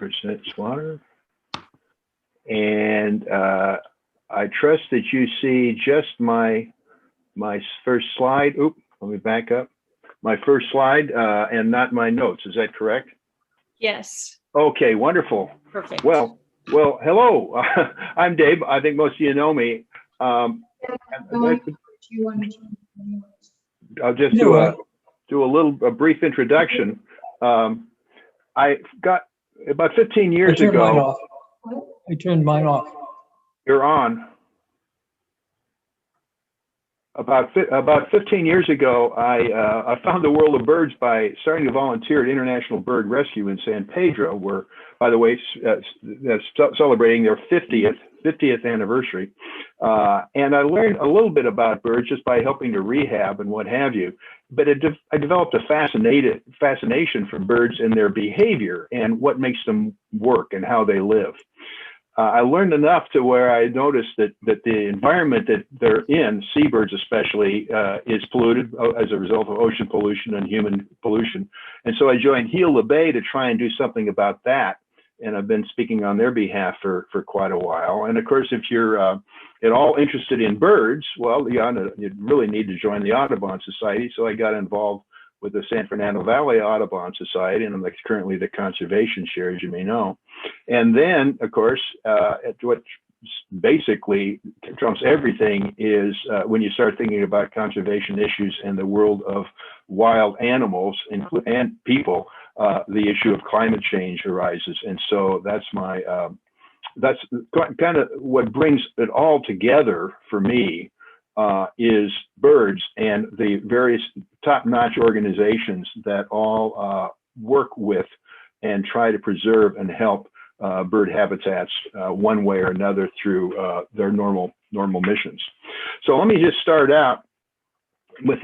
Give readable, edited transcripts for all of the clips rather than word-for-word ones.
percent slaughter. And I trust that you see just my first slide. Oop, let me back up. My first slide and not my notes. Is that correct? Yes. Okay, wonderful. Perfect. Well, hello. I'm Dave. I think most of you know me. I'll just do a brief introduction. I got about 15 years ago. I turned mine off. You're on. About 15 years ago, I found the world of birds by starting to volunteer at International Bird Rescue in San Pedro, where, by the way, celebrating their 50th anniversary. And I learned a little bit about birds just by helping to rehab and what have you. But I developed a fascination for birds and their behavior and what makes them work and how they live. I learned enough to where I noticed that the environment that they're in, seabirds especially, is polluted as a result of ocean pollution and human pollution. And so I joined Heal the Bay to try and do something about that. And I've been speaking on their behalf for quite a while. And of course, if you're at all interested in birds, well, you really need to join the Audubon Society. So I got involved with the San Fernando Valley Audubon Society, and I'm currently the conservation chair, as you may know. And then, of course, what basically trumps everything is when you start thinking about conservation issues and the world of wild animals and people, the issue of climate change arises. And so that's kind of what brings it all together for me. Is birds and the various top-notch organizations that all work with and try to preserve and help bird habitats one way or another through their normal missions. So let me just start out with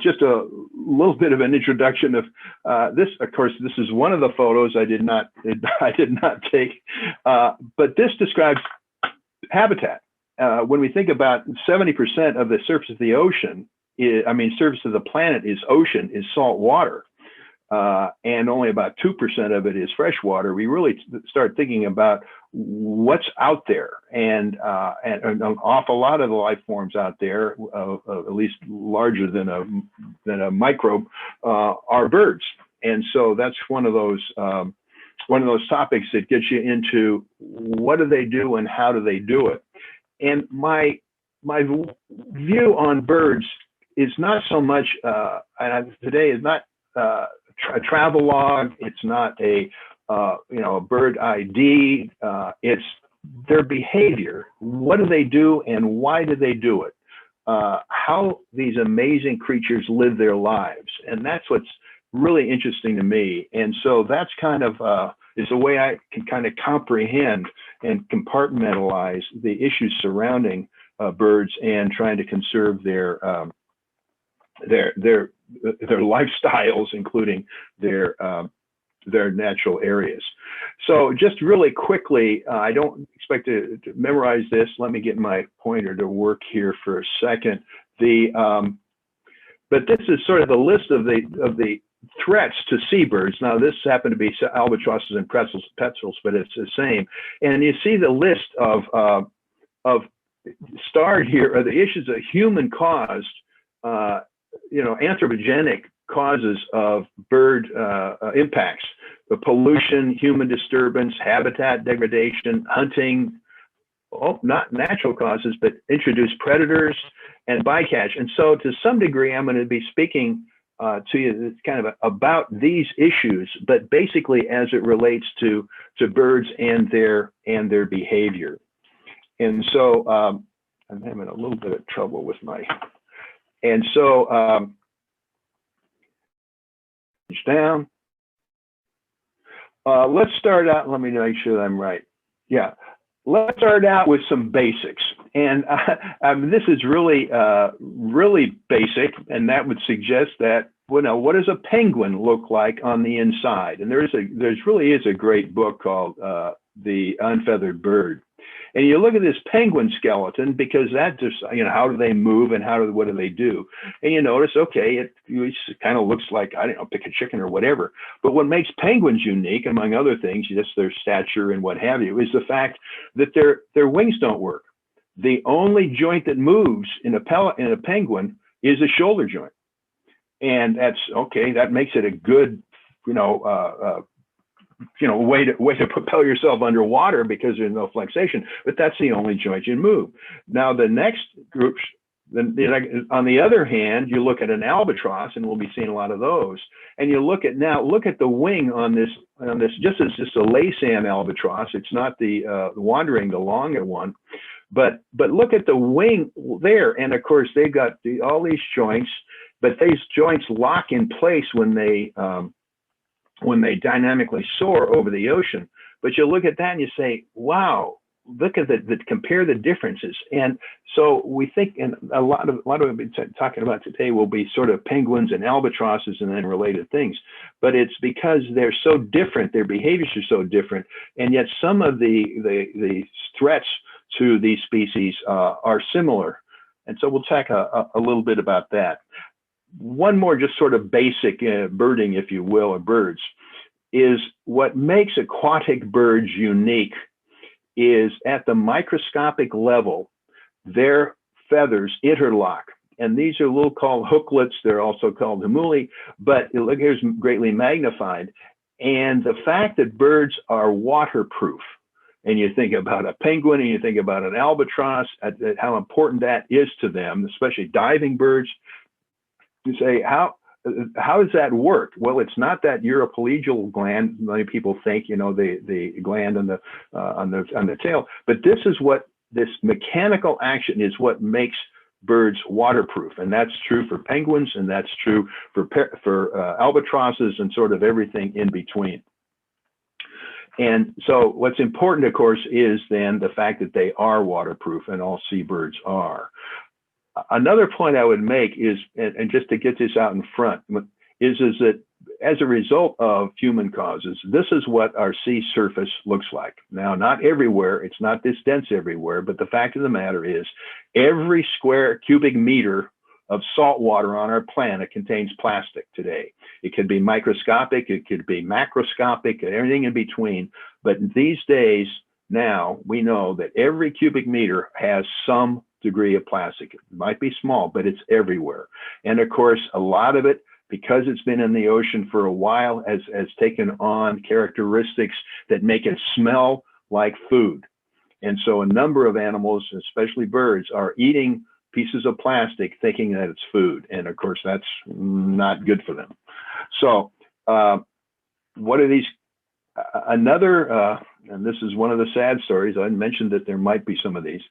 just a little bit of an introduction of this. Of course, this is one of the photos I did not take, but this describes habitat. When we think about 70% of the surface of the ocean, surface of the planet is salt water, and only about 2% of it is fresh water. We really start thinking about what's out there, and an awful lot of the life forms out there, at least larger than a microbe, are birds. And so that's one of those topics that gets you into what do they do and how do they do it. And my view on birds is not so much today is not a travel log. It's not a bird ID. It's their behavior. What do they do and why do they do it? How these amazing creatures live their lives, and that's what's really interesting to me. And so that's kind of is a way I can kind of comprehend and compartmentalize the issues surrounding birds and trying to conserve their lifestyles, including their natural areas. So just really quickly, I don't expect to memorize this. Let me get my pointer to work here for a second. But this is sort of the list of the threats to seabirds. Now, this happened to be albatrosses and petrels, but it's the same. And you see the list of starred here are the issues of human-caused, anthropogenic causes of bird impacts: the pollution, human disturbance, habitat degradation, hunting. Not natural causes, but introduced predators and bycatch. And so, to some degree, I'm going to be speaking to you kind of about these issues, but basically as it relates to birds and their behavior. And so I'm having a little bit of trouble with and so down. Let's start out. Let me make sure that I'm right. Yeah. Let's start out with some basics. And this is really basic, and that would suggest that, what does a penguin look like on the inside? And there's really a great book called The Unfeathered Bird. And you look at this penguin skeleton, because that just, how do they move and what do they do? And you notice, okay, it kind of looks like, I don't know, pick a chicken or whatever. But what makes penguins unique, among other things, just their stature and what have you, is the fact that their wings don't work. The only joint that moves in a penguin is a shoulder joint. And that's okay. That makes it a good, way to propel yourself underwater, because there's no flexation. But that's the only joint you move. Now the next groups, then on the other hand, you look at an albatross, and we'll be seeing a lot of those. And you look at the wing on this. Just as just a Laysan albatross. It's not the wandering, the longer one. But look at the wing there, and of course they've got all these joints, but these joints lock in place when they dynamically soar over the ocean. But you look at that and you say, wow, look at compare the differences. And so we think, and a lot of what we've been talking about today will be sort of penguins and albatrosses and then related things. But it's because they're so different, their behaviors are so different, and yet some of the threats to these species are similar. And so we'll talk a little bit about that. One more just sort of basic birding, if you will, or birds, is what makes aquatic birds unique is at the microscopic level, their feathers interlock. And these are little called hooklets. They're also called hemuli, but here's greatly magnified. And the fact that birds are waterproof, and you think about a penguin and you think about an albatross, at how important that is to them, especially diving birds. You say, how does that work? Well, it's not that uropalageal gland. Many people think, the gland on the tail, but this mechanical action is what makes birds waterproof, and that's true for penguins, and that's true for albatrosses, and sort of everything in between. And so what's important, of course, is then the fact that they are waterproof, and all seabirds are. Another point I would make is, and just to get this out in front, is that as a result of human causes, this is what our sea surface looks like. Now, not everywhere, it's not this dense everywhere, but the fact of the matter is every square cubic meter of salt water on our planet contains plastic today. It could be microscopic, it could be macroscopic, and everything in between. But these days, now, we know that every cubic meter has some degree of plastic. It might be small, but it's everywhere. And of course, a lot of it, because it's been in the ocean for a while, has taken on characteristics that make it smell like food. And so a number of animals, especially birds, are eating pieces of plastic thinking that it's food. And of course, that's not good for them. So what are these? And this is one of the sad stories. I mentioned that there might be some of these.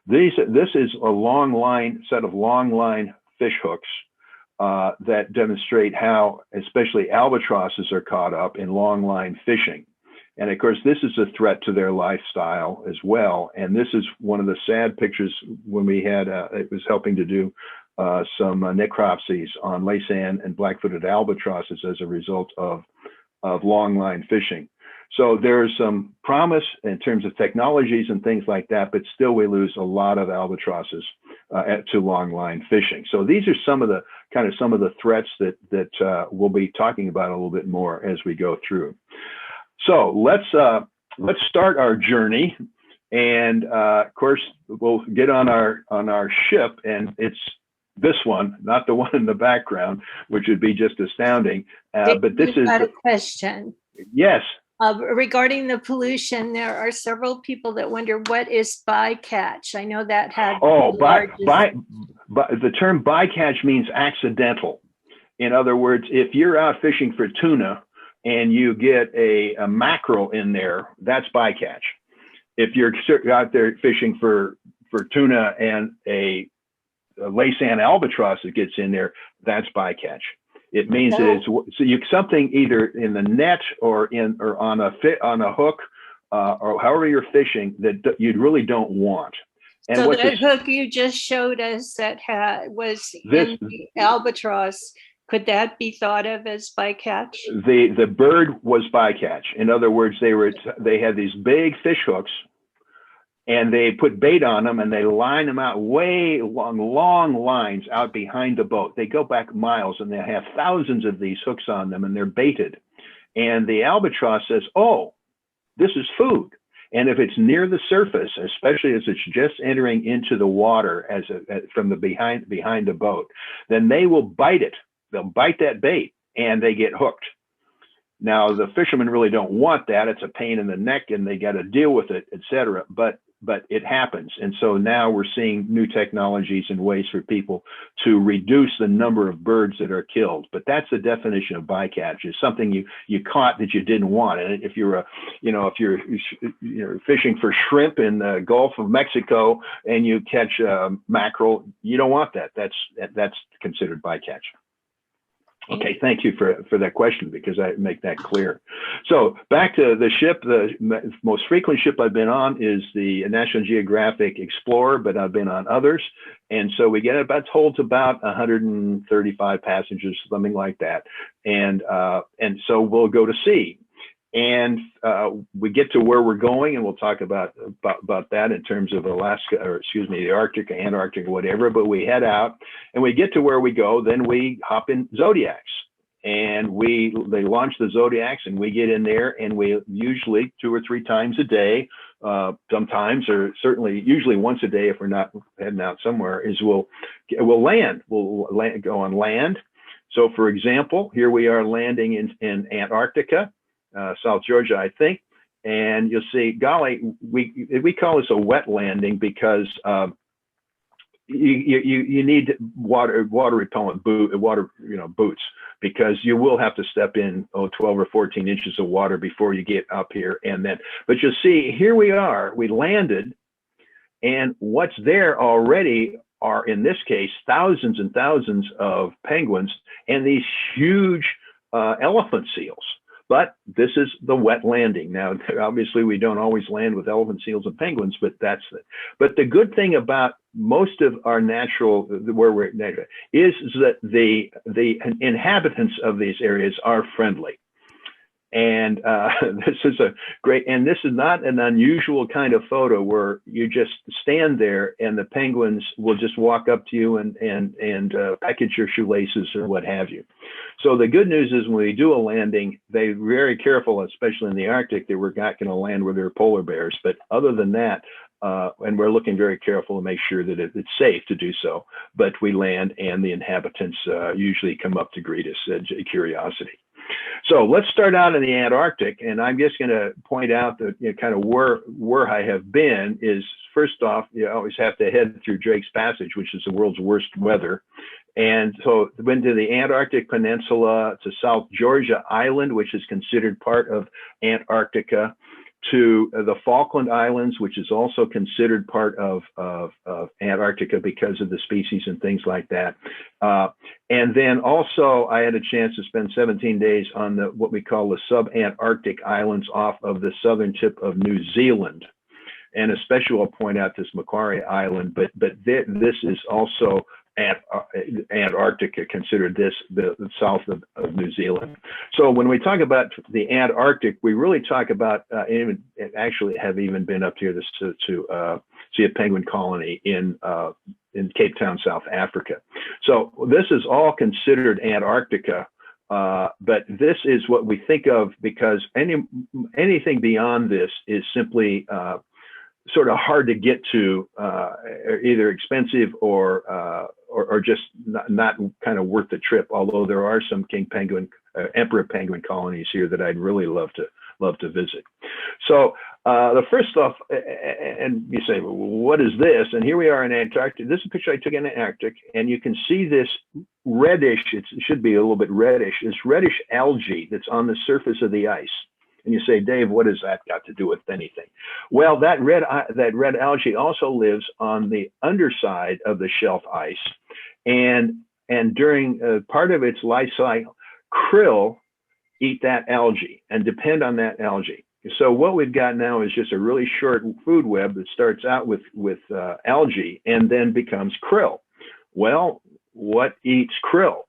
This is a set of long line fish hooks that demonstrate how especially albatrosses are caught up in long line fishing. And of course, this is a threat to their lifestyle as well. And this is one of the sad pictures when we had, it was helping to do some necropsies on Laysan and black-footed albatrosses as a result of long line fishing. So there's some promise in terms of technologies and things like that, but still we lose a lot of albatrosses to long line fishing. So these are some of the threats that we'll be talking about a little bit more as we go through. So let's start our journey, and of course we'll get on our ship, and it's this one, not the one in the background, which would be just astounding. But this is a question. Yes. Regarding the pollution, there are several people that wonder, what is bycatch? I know that had the term bycatch means accidental. In other words, if you're out fishing for tuna and you get a mackerel in there, that's bycatch. If you're out there fishing for tuna and a Laysan albatross that gets in there, that's bycatch. It means that it's something either in the net or on a hook or however you're fishing that you really don't want. And so that hook you just showed us that was in the albatross, could that be thought of as bycatch? The bird was bycatch. In other words, they had these big fish hooks and they put bait on them and they line them out way long lines out behind the boat. They go back miles and they have thousands of these hooks on them and they're baited. And the albatross says, oh, this is food. And if it's near the surface, especially as it's just entering into the water from the behind the boat, then they will bite it. They'll bite that bait and they get hooked. Now, the fishermen really don't want that. It's a pain in the neck and they got to deal with it, et cetera. But it happens. And so now we're seeing new technologies and ways for people to reduce the number of birds that are killed. But that's the definition of bycatch, is something you caught that you didn't want. And if you're fishing for shrimp in the Gulf of Mexico and you catch mackerel, you don't want that. That's considered bycatch. Okay, thank you for that question, because I make that clear. So back to the ship. The most frequent ship I've been on is the National Geographic Explorer, but I've been on others. And so we get holds about 135 passengers, something like that. And so we'll go to sea. And we get to where we're going, and we'll talk about that in terms of Alaska, or excuse me, the Arctic, Antarctic, whatever. But we head out, and we get to where we go. Then we hop in Zodiacs, and they launch the Zodiacs, and we get in there, and we usually 2 or 3 times a day, sometimes, or certainly usually once a day if we're not heading out somewhere, is we'll land. We'll go on land. So, for example, here we are landing in Antarctica. South Georgia, I think, and you'll see, golly, we call this a wet landing because you need water repellent boots, because you will have to step in 12 or 14 inches of water before you get up here. But you'll see, here we are, we landed, and what's there already are, in this case, thousands and thousands of penguins and these huge elephant seals. But this is the wet landing. Now, obviously, we don't always land with elephant seals and penguins, but that's it. But the good thing about most of our where we're natural, is that the inhabitants of these areas are friendly. And this is this is not an unusual kind of photo where you just stand there and the penguins will just walk up to you and peck at your shoelaces or what have you. So the good news is, when we do a landing, they're very careful, especially in the Arctic, that we're not going to land where there are polar bears. But other than that, and we're looking very careful to make sure that it's safe to do so. But we land, and the inhabitants usually come up to greet us at curiosity. So let's start out in the Antarctic, and I'm just going to point out that kind of where I have been is, first off, you always have to head through Drake's Passage, which is the world's worst weather. And so went to the Antarctic Peninsula, to South Georgia Island, which is considered part of Antarctica, to the Falkland Islands, which is also considered part of Antarctica because of the species and things like that. And then also I had a chance to spend 17 days on what we call the sub-Antarctic islands off of the southern tip of New Zealand. And especially I'll point out this Macquarie Island, but this is also Antarctica, considered this the south of New Zealand. So when we talk about the Antarctic, we really talk about actually have even been up here to see a penguin colony in Cape Town, South Africa. So this is all considered Antarctica, but this is what we think of, because anything beyond this is simply sort of hard to get to, either expensive or just not kind of worth the trip. Although there are some emperor penguin colonies here that I'd really love to visit. So the first off, and you say, well, what is this? And here we are in Antarctica. This is a picture I took in the Arctic, and you can see this reddish. It should be a little bit reddish. This reddish algae that's on the surface of the ice. And you say, Dave, what has that got to do with anything? Well, that red algae also lives on the underside of the shelf ice, and during part of its life cycle, krill eat that algae and depend on that algae. So what we've got now is just a really short food web that starts out with algae and then becomes krill. Well, what eats krill?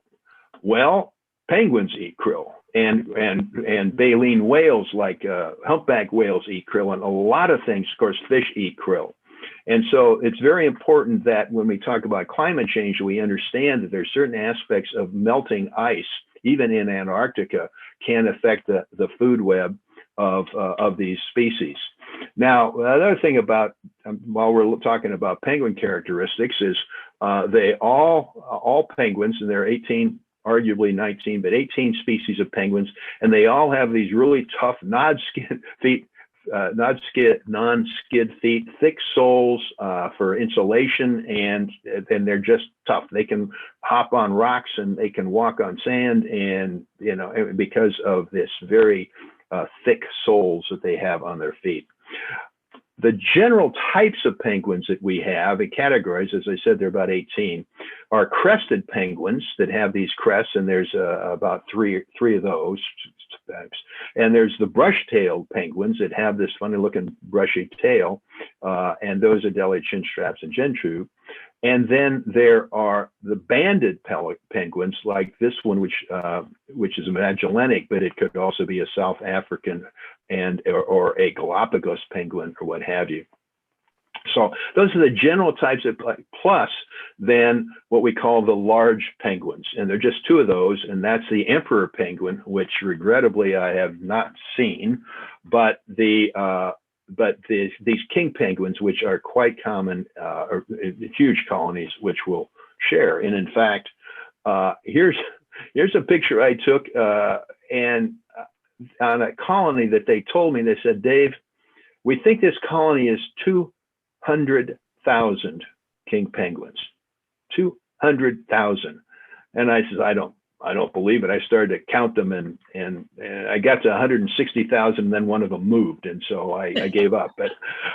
Well, penguins eat krill. and baleen whales like humpback whales eat krill, and a lot of things, of course, fish eat krill. And so it's very important that when we talk about climate change, we understand that there's certain aspects of melting ice, even in Antarctica, can affect the food web of these species. Now, another thing about, while we're talking about penguin characteristics, is they all penguins, and there are 18, arguably 19, but 18 species of penguins, and they all have these really tough non-skid feet, thick soles for insulation, and they're just tough. They can hop on rocks and they can walk on sand, and because of this very thick soles that they have on their feet. The general types of penguins that we have, in categories, as I said, there are about 18, are crested penguins that have these crests, and there's about three of those types. And there's the brush-tailed penguins that have this funny-looking brushy tail, and those are Adelia chinstraps and gentoo. And then there are the banded penguins, like this one, which is a Magellanic, but it could also be a South African or a Galapagos penguin or what have you. So those are the general types of, plus then what we call the large penguins. And there are just two of those, and that's the emperor penguin, which regrettably I have not seen, but these king penguins, which are quite common, are huge colonies, which we'll share. And in fact, here's a picture I took, and on a colony that they told me, they said, Dave, we think this colony is 200,000 king penguins, 200,000. And I said, I don't believe it. I started to count them, and I got to 160,000, and then one of them moved, and so I gave up. But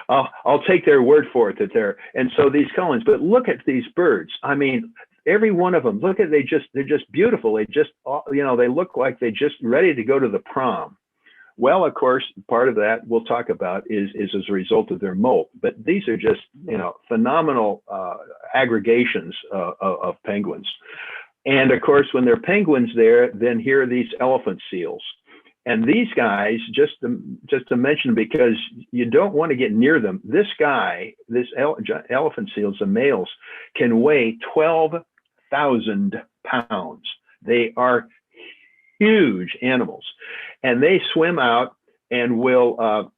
I'll take their word for it that they're, and so these colonies. But look at these birds. I mean, every one of them. Look at they're just beautiful. They just they look like they're just ready to go to the prom. Well, of course, part of that we'll talk about is as a result of their molt. But these are just phenomenal aggregations of penguins. And of course, when they're penguins there, then here are these elephant seals. And these guys, just to mention, because you don't want to get near them, this elephant seals, the males, can weigh 12,000 pounds. They are huge animals. And they swim out and will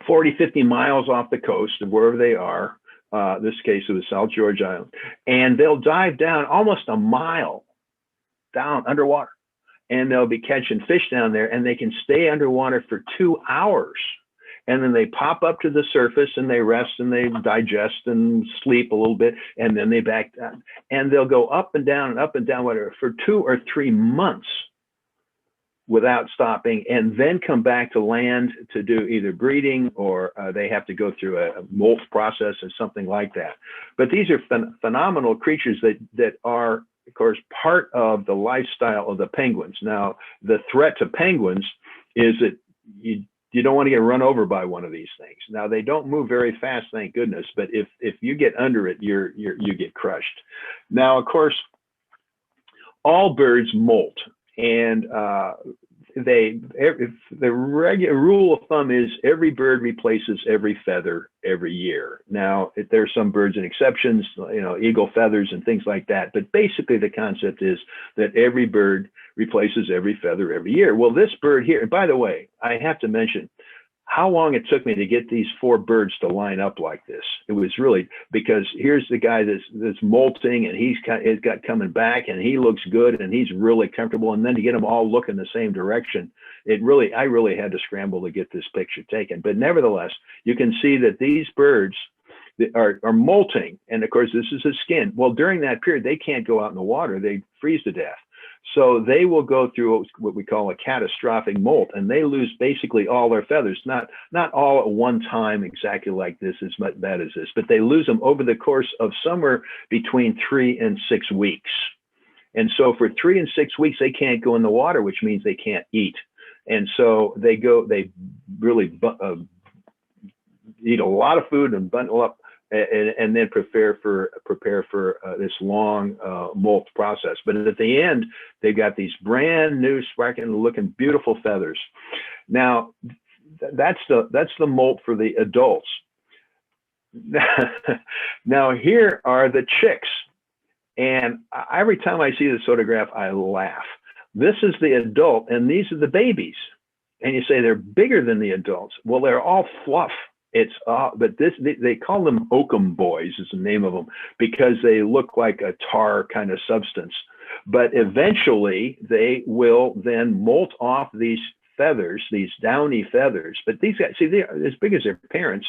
40, 50 miles off the coast of wherever they are. This case, it was South George Island, and they'll dive down almost a mile down underwater, and they'll be catching fish down there, and they can stay underwater for 2 hours, and then they pop up to the surface and they rest and they digest and sleep a little bit, and then they back down, and they'll go up and down, whatever, for 2 or 3 months without stopping, and then come back to land to do either breeding or they have to go through a molt process or something like that. But these are phenomenal creatures that are, of course, part of the lifestyle of the penguins. Now, the threat to penguins is that you don't want to get run over by one of these things. Now, they don't move very fast, thank goodness, but if you get under it, you get crushed. Now, of course, all birds molt. And the regular rule of thumb is every bird replaces every feather every year. Now, there are some birds and exceptions, eagle feathers and things like that. But basically, the concept is that every bird replaces every feather every year. Well, this bird here, and by the way, I have to mention how long it took me to get these 4 birds to line up like this. It was really, because here's the guy that's molting, and he's got coming back, and he looks good, and he's really comfortable. And then to get them all looking the same direction, I really had to scramble to get this picture taken. But nevertheless, you can see that these birds are molting, and of course this is the skin. Well, during that period, they can't go out in the water; they freeze to death. So they will go through what we call a catastrophic molt, and they lose basically all their feathers, not all at one time exactly like this, as bad as this, but they lose them over the course of somewhere between 3 and 6 weeks. And so for 3 and 6 weeks, they can't go in the water, which means they can't eat. And so they really eat a lot of food and bundle up and then prepare for this long molt process. But at the end, they've got these brand new, sparkling looking, beautiful feathers. Now, that's the molt for the adults. Now here are the chicks, and every time I see this photograph, I laugh. This is the adult, and these are the babies. And you say they're bigger than the adults. Well, they're all fluff. But they call them oakum boys is the name of them, because they look like a tar kind of substance. But eventually they will then molt off these feathers, these downy feathers. But these guys, see, they're as big as their parents.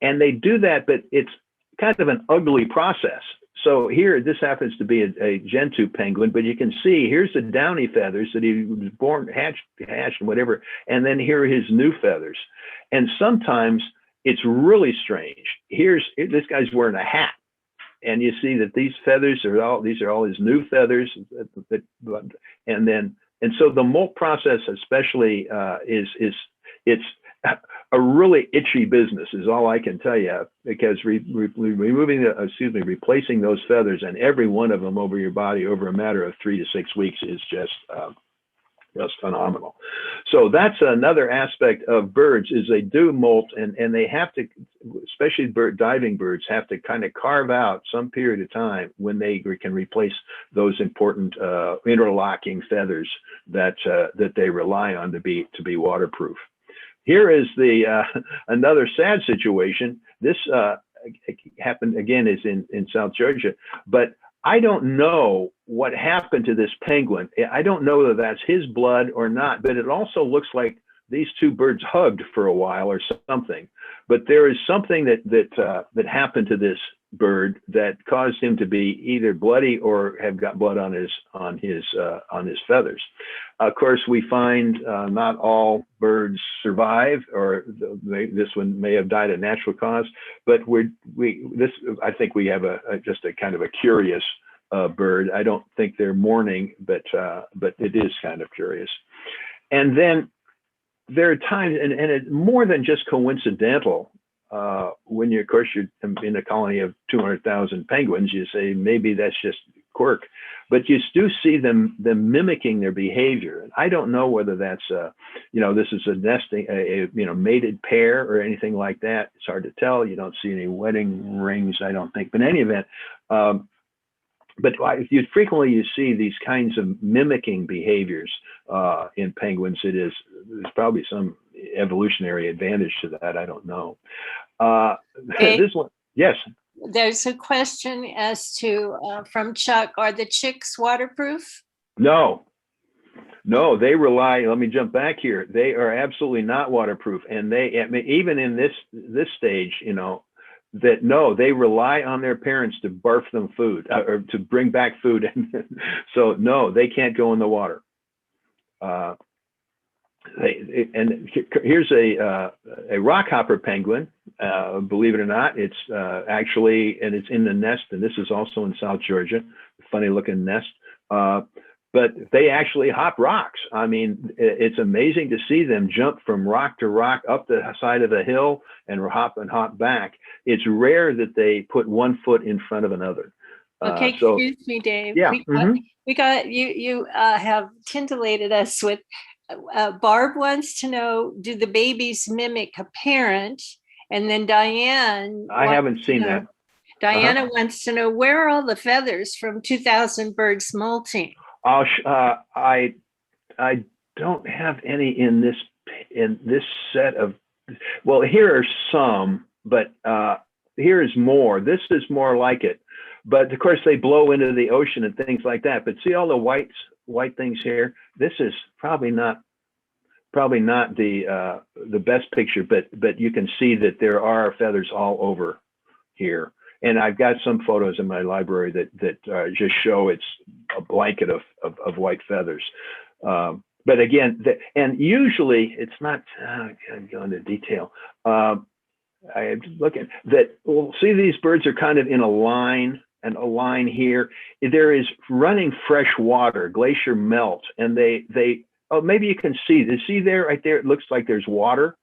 And they do that, but it's kind of an ugly process. So here, this happens to be a Gentoo penguin, but you can see here's the downy feathers that he was born, hatched and whatever. And then here are his new feathers. And sometimes it's really strange. This guy's wearing a hat. And you see that these feathers are all his new feathers. And so the molt process especially it's a really itchy business is all I can tell you, because replacing those feathers and every one of them over your body over a matter of 3 to 6 weeks is just phenomenal. So that's another aspect of birds, is they do molt, and they have to, especially diving birds, have to kind of carve out some period of time when they can replace those important interlocking feathers that they rely on to be waterproof. Here is another sad situation. This happened again is in South Georgia, but I don't know what happened to this penguin. I don't know whether that's his blood or not, but it also looks like these two birds hugged for a while or something. But there is something that happened to this bird that caused him to be either bloody or have got blood on his feathers. Of course, we find not all birds survive, or this one may have died of natural cause. But I think we have just a kind of a curious bird. I don't think they're mourning, but it is kind of curious. And then there are times, and it's more than just coincidental. When you're in a colony of 200,000 penguins, you say maybe that's just quirk, but you do see them mimicking their behavior. And I don't know whether that's this is a nesting, mated pair or anything like that. It's hard to tell. You don't see any wedding rings, I don't think. But in any event, but you see these kinds of mimicking behaviors in penguins. There's probably some evolutionary advantage to that. I don't know. This one, yes. There's a question as to from Chuck: are the chicks waterproof? No, they rely. Let me jump back here. They are absolutely not waterproof, and even in this stage, they rely on their parents to barf them food or to bring back food. So no, they can't go in the water. And here's a rockhopper penguin. Believe it or not, it's actually, and it's in the nest, and this is also in South Georgia, funny looking nest. But they actually hop rocks. I mean, it's amazing to see them jump from rock to rock up the side of a hill and hop back. It's rare that they put one foot in front of another. Okay, excuse me, Dave. Yeah. We got you have titillated us with Barb wants to know, do the babies mimic a parent? And then Diane. I haven't seen that. Diana wants to know, where are all the feathers from 2,000 birds molting? I don't have any in this set of. Well, here are some, but here is more. This is more like it, but of course they blow into the ocean and things like that. But see all the white things here. This is probably not the best picture, but you can see that there are feathers all over here. And I've got some photos in my library that just show it's a blanket of white feathers. But again, and usually it's not, I can't go into detail. I'm looking that, well, see, these birds are kind of in a line, and a line here. There is running fresh water, glacier melt, and maybe you can see there, right there, it looks like there's water.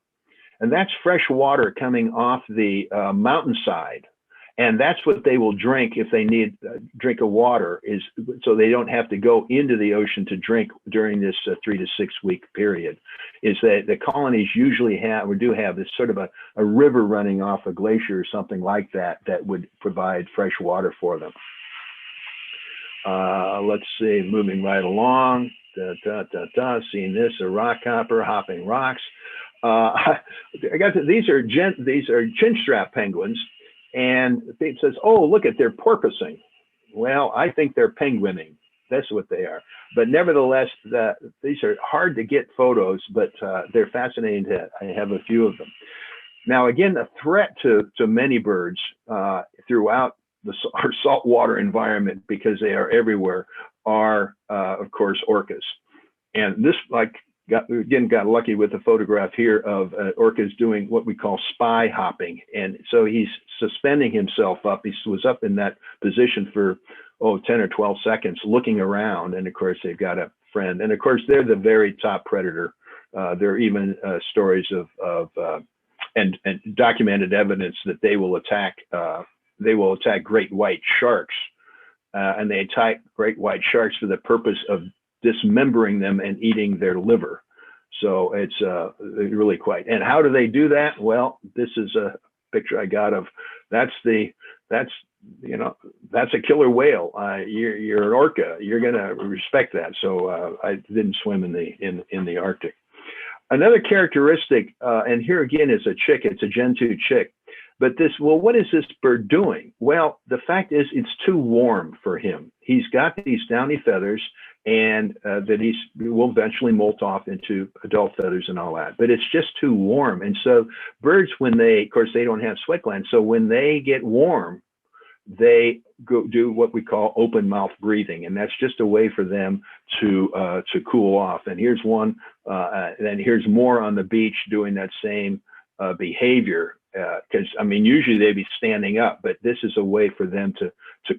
and that's fresh water coming off the mountainside. And that's what they will drink if they need a drink of water, is so they don't have to go into the ocean to drink during this 3 to 6 week period. Is that the colonies usually have, or do have, this sort of a river running off a glacier or something like that, that would provide fresh water for them. Let's see, moving right along. Seeing this, a rock hopper hopping rocks. These are chinstrap penguins. And it says, oh, look at, they're porpoising. Well, I think they're penguining. That's what they are. But nevertheless, these are hard to get photos, but they're fascinating I have a few of them. Now, again, the threat to many birds throughout our saltwater environment, because they are everywhere, are, of course, orcas. And this, got lucky with a photograph here of orcas doing what we call spy hopping. And so he's suspending himself up. He was up in that position for, 10 or 12 seconds, looking around. And of course, they've got a friend. And of course, they're the very top predator. There are even stories of and documented evidence that they will attack great white sharks. And they attack great white sharks for the purpose of dismembering them and eating their liver. So it's really quite. And how do they do that? Well, this is a picture I got of, that's a killer whale. You're an orca, you're gonna respect that. So I didn't swim in the Arctic. Another characteristic, and here again is a chick, it's a Gen 2 chick. But what is this bird doing? Well, the fact is it's too warm for him. He's got these downy feathers, and that will eventually molt off into adult feathers and all that. But it's just too warm. And so birds, of course, they don't have sweat glands. So when they get warm, they go do what we call open mouth breathing. And that's just a way for them to cool off. And here's one, and here's more on the beach doing that same behavior. Because usually they'd be standing up, but this is a way for them to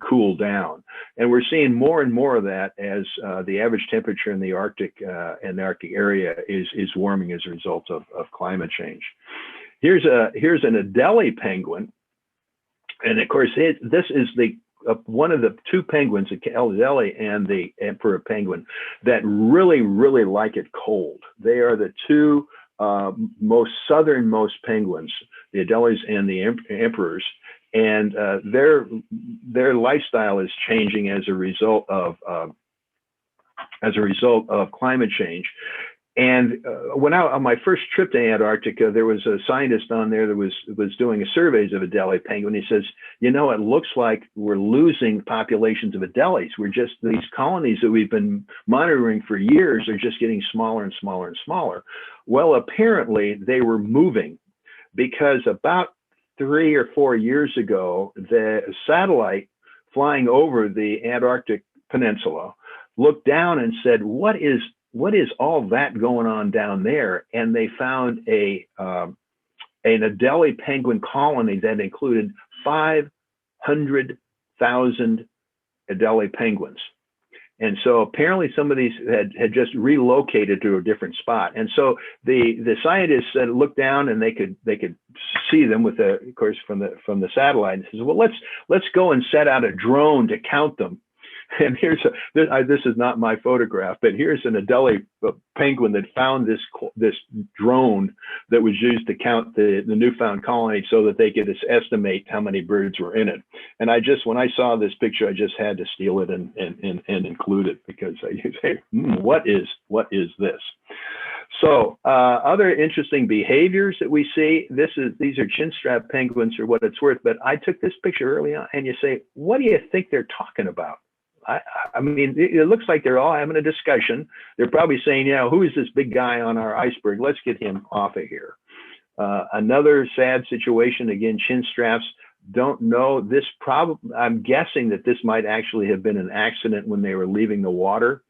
cool down. And we're seeing more and more of that as the average temperature in the Arctic and the Arctic area is warming as a result of climate change. Here's an Adelie penguin, and of course this is one of the two penguins, the Adelie and the emperor penguin, that really like it cold. They are the two most southernmost penguins, the Adelies and the emperors, and their lifestyle is changing as a result of climate change. And when on my first trip to Antarctica, there was a scientist on there that was doing a surveys of Adelie penguin. He says, it looks like we're losing populations of Adelies. These colonies that we've been monitoring for years are just getting smaller and smaller and smaller. Well, apparently they were moving, because about 3 or 4 years ago, the satellite flying over the Antarctic Peninsula looked down and said, what is all that going on down there? And they found an Adelie penguin colony that included 500,000 Adelie penguins. And so apparently some of these had just relocated to a different spot. And so the scientists said, look down, and they could see them of course, from the satellite. And says, well, let's go and set out a drone to count them. And this is not my photograph, but here's an Adelie penguin that found this drone that was used to count the newfound colony, so that they could estimate how many birds were in it. And when I saw this picture, I just had to steal it and include it, because I say, what is this? So other interesting behaviors that we see, these are chinstrap penguins for what it's worth, but I took this picture early on, and you say, what do you think they're talking about? It looks like they're all having a discussion. They're probably saying, who is this big guy on our iceberg? Let's get him off of here. Another sad situation, again, chin straps. Don't know this I'm guessing that this might actually have been an accident when they were leaving the water,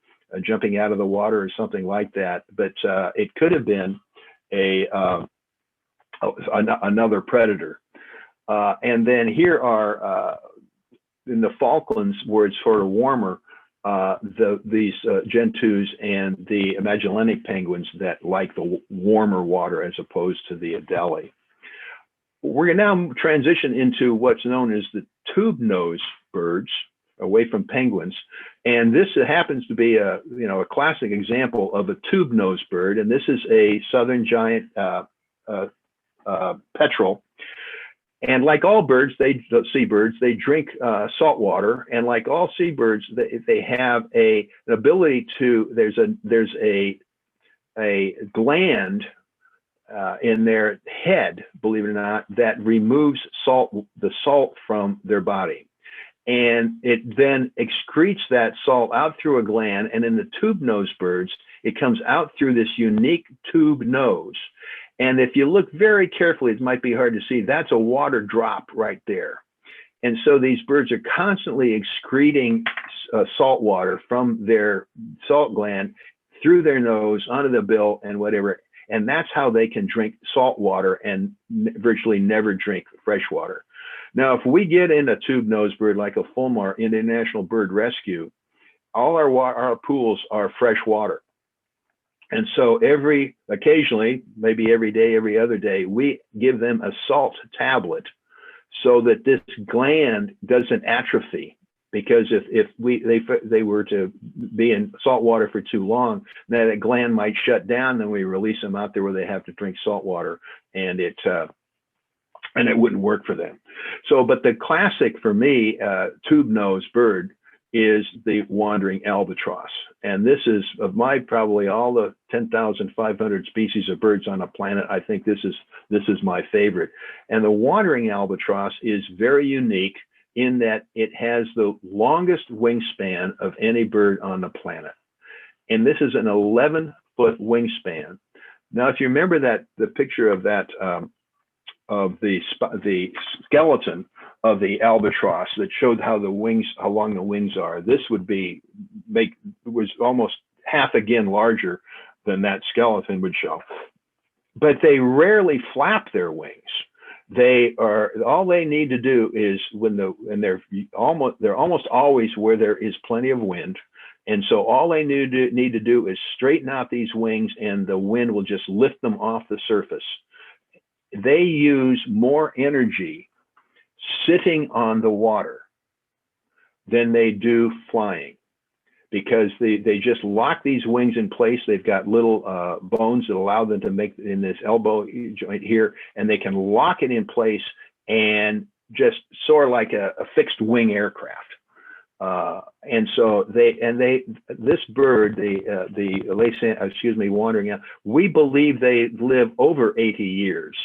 jumping out of the water or something like that. But it could have been another predator. And then here are, in the Falklands, where it's sort of warmer, these gentoos and the Magellanic penguins that like the warmer water as opposed to the Adelie. We're going to now transition into what's known as the tube nose birds, away from penguins. And this happens to be a classic example of a tube nose bird. And this is a southern giant petrel. And like all birds, seabirds, they drink salt water. And like all seabirds, they have an ability to. There's a gland in their head, believe it or not, that removes the salt from their body, and it then excretes that salt out through a gland. And in the tube nose birds, it comes out through this unique tube nose. And if you look very carefully, it might be hard to see, that's a water drop right there. And so these birds are constantly excreting salt water from their salt gland through their nose, onto the bill, and whatever. And that's how they can drink salt water and virtually never drink fresh water. Now, if we get in a tube nose bird like a fulmar in International Bird Rescue, all our pools are fresh water. And so occasionally, maybe every day, every other day, we give them a salt tablet so that this gland doesn't atrophy. Because if they were to be in salt water for too long, then that gland might shut down. Then we release them out there where they have to drink salt water, and it wouldn't work for them. So, but the classic for me tube nose bird is the wandering albatross. And this is, of probably all the 10,500 species of birds on the planet, I think this is my favorite. And the wandering albatross is very unique in that it has the longest wingspan of any bird on the planet. And this is an 11-foot wingspan. Now, if you remember the picture of that, of the skeleton of the albatross that showed how long the wings are, this was almost half again larger than that skeleton would show. But they rarely flap their wings. All they need to do is they're almost always where there is plenty of wind. And so all they need to do is straighten out these wings, and the wind will just lift them off the surface. They use more energy sitting on the water than they do flying, because they just lock these wings in place. They've got little bones that allow them to make in this elbow joint here, and they can lock it in place and just soar like a fixed wing aircraft. And so this bird, the wandering out, we believe they live over 80 years.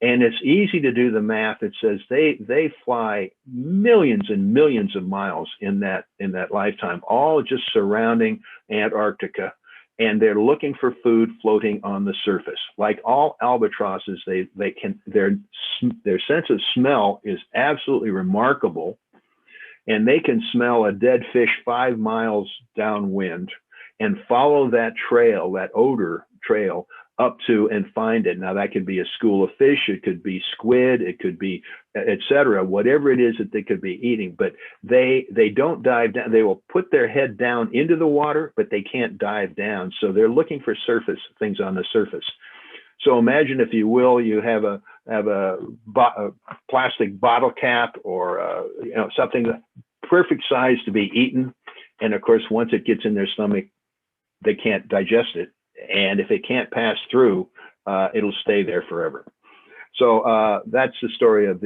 And it's easy to do the math. It says they fly millions and millions of miles in that lifetime, all just surrounding Antarctica, and they're looking for food floating on the surface. Like all albatrosses, their sense of smell is absolutely remarkable, and they can smell a dead fish 5 miles downwind and follow that trail, that odor trail, up to and find it. Now that could be a school of fish, it could be squid, it could be etc., whatever it is that they could be eating. But they don't dive down. They will put their head down into the water, but they can't dive down. So they're looking for things on the surface. So imagine, if you will, you have a plastic bottle cap or something perfect size to be eaten, and of course once it gets in their stomach, they can't digest it. And if it can't pass through, it'll stay there forever. So that's the story of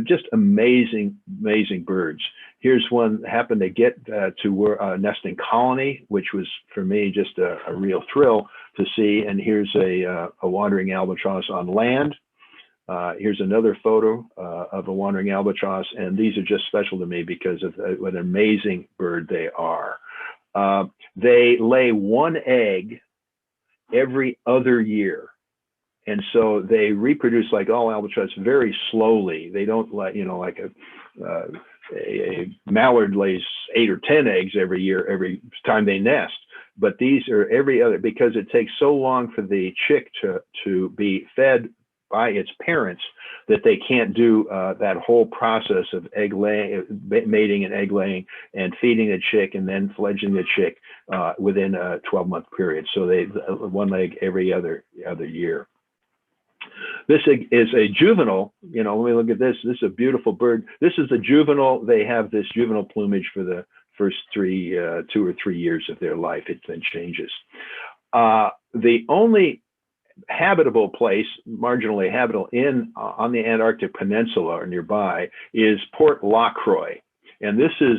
just amazing birds. Here's one that happened to get to a nesting colony, which was for me just a real thrill to see. And here's a wandering albatross on land. Here's another photo of a wandering albatross. And these are just special to me because of what an amazing bird they are. They lay one egg every other year. And so they reproduce, like all albatross, very slowly. They don't like a mallard lays 8 or 10 eggs every year, every time they nest. But these are every other, because it takes so long for the chick to be fed by its parents that they can't do that whole process of egg laying, mating and egg laying, and feeding a chick and then fledging the chick within a 12-month period. So they one egg every other year. This is a juvenile. You know, let me look at this. This is a beautiful bird. This is the juvenile. They have this juvenile plumage for the first 2 or 3 years of their life. It then changes. The only habitable place, marginally habitable, on the Antarctic Peninsula or nearby is Port Lacroix, and this is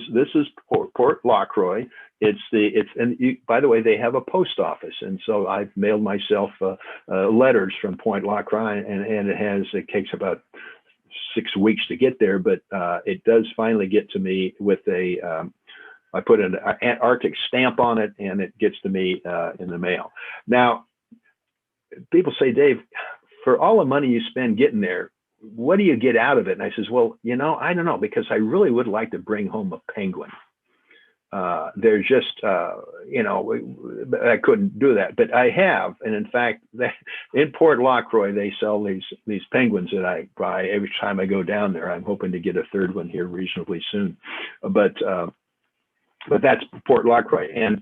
Port Lacroix. By the way, they have a post office, and so I've mailed myself letters from Point Lacroix, and it takes about 6 weeks to get there, but it does finally get to me with I put an Antarctic stamp on it, and it gets to me in the mail. Now, people say, Dave, for all the money you spend getting there, what do you get out of it? And I says, well, you know, I don't know, because I really would like to bring home a penguin. They're just, you know, I couldn't do that, but I have. And in fact, in Port Lacroix, they sell these penguins that I buy every time I go down there. I'm hoping to get a third one here reasonably soon. But that's Port Lacroix, and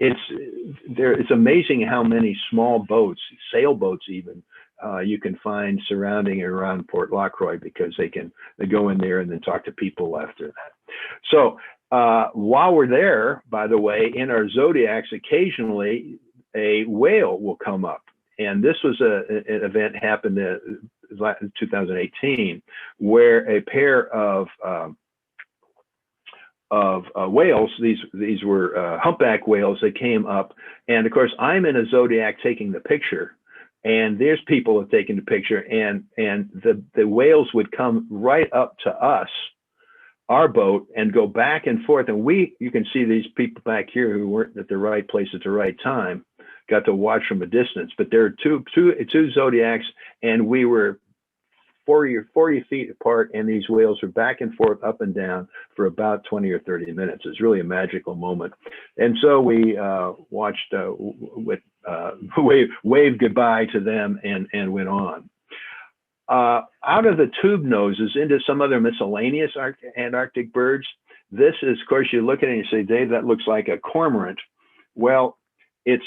it's amazing how many small boats, sailboats even, you can find surrounding and around Port Lacroix, because they go in there and then talk to people after that. So while we're there, by the way, in our zodiacs, occasionally a whale will come up, and this was an event happened in 2018 where a pair of whales. These were humpback whales that came up, and of course I'm in a zodiac taking the picture, and there's people that taking the picture, and the whales would come right up to us, our boat, and go back and forth, and you can see these people back here who weren't at the right place at the right time, got to watch from a distance. But there are two zodiacs, and we were 40 feet apart, and these whales were back and forth, up and down, for about 20 or 30 minutes. It's really a magical moment. And so we watched, waved goodbye to them, and went on. Out of the tube noses into some other miscellaneous Antarctic birds. This is, of course, you look at it and you say, Dave, that looks like a cormorant. Well, it's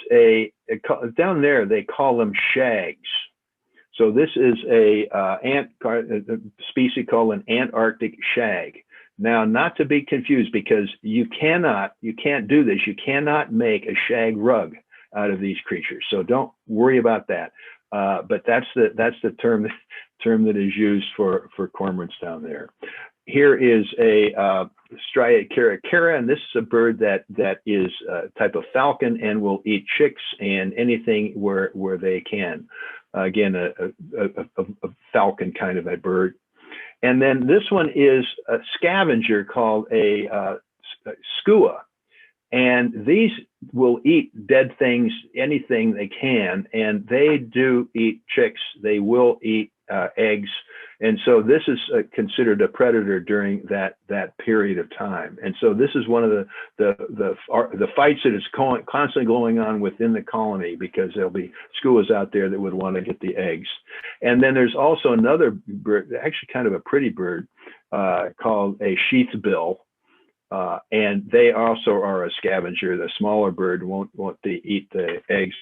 down there, they call them shags. So this is a species called an Antarctic shag. Now, not to be confused, because you can't do this. You cannot make a shag rug out of these creatures. So don't worry about that. But that's the term that is used for cormorants down there. Here is a striated caracara, and this is a bird that is a type of falcon and will eat chicks and anything where they can. Again, a falcon kind of a bird. And then this one is a scavenger called a skua. And these will eat dead things, anything they can, and they do eat chicks. They will eat eggs. And so this is considered a predator during that period of time. And so this is one of the fights that is constantly going on within the colony, because there'll be skuas out there that would want to get the eggs. And then there's also another bird, actually kind of a pretty bird, called a sheathbill. And they also are a scavenger. The smaller bird won't eat the eggs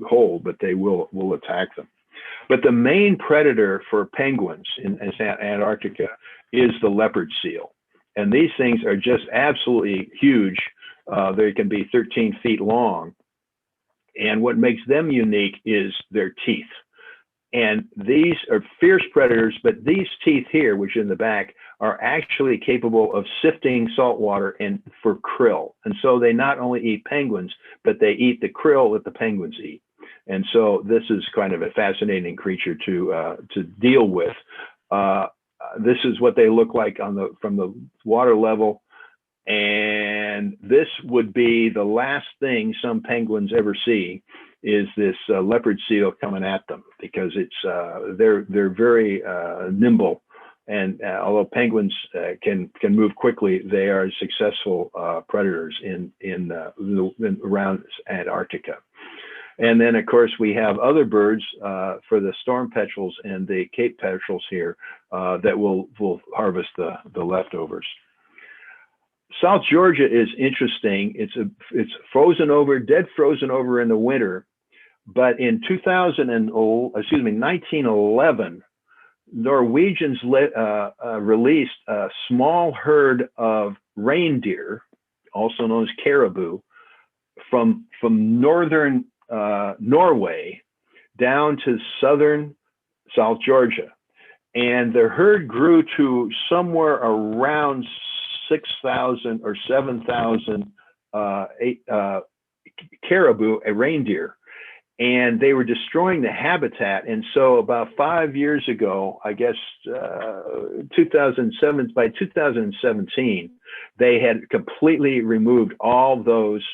whole, but they will attack them. But the main predator for penguins in Antarctica is the leopard seal. And these things are just absolutely huge. They can be 13 feet long. And what makes them unique is their teeth. And these are fierce predators, but these teeth here, which are in the back, are actually capable of sifting salt water for krill. And so they not only eat penguins, but they eat the krill that the penguins eat. And so this is kind of a fascinating creature to deal with. This is what they look like from the water level. And this would be the last thing some penguins ever see, is this leopard seal coming at them, because they're very nimble. And although penguins can move quickly, they are successful predators in around Antarctica. And then, of course, we have other birds for the storm petrels and the Cape petrels here that will harvest the leftovers. South Georgia is interesting. It's frozen over, dead frozen over in the winter. But in 1911, Norwegians released a small herd of reindeer, also known as caribou, from northern Norway down to southern South Georgia. And the herd grew to somewhere around 6,000 or 7,000 caribou, a reindeer. And they were destroying the habitat. And so about 5 years ago, I guess 2007, by 2017, they had completely removed all those,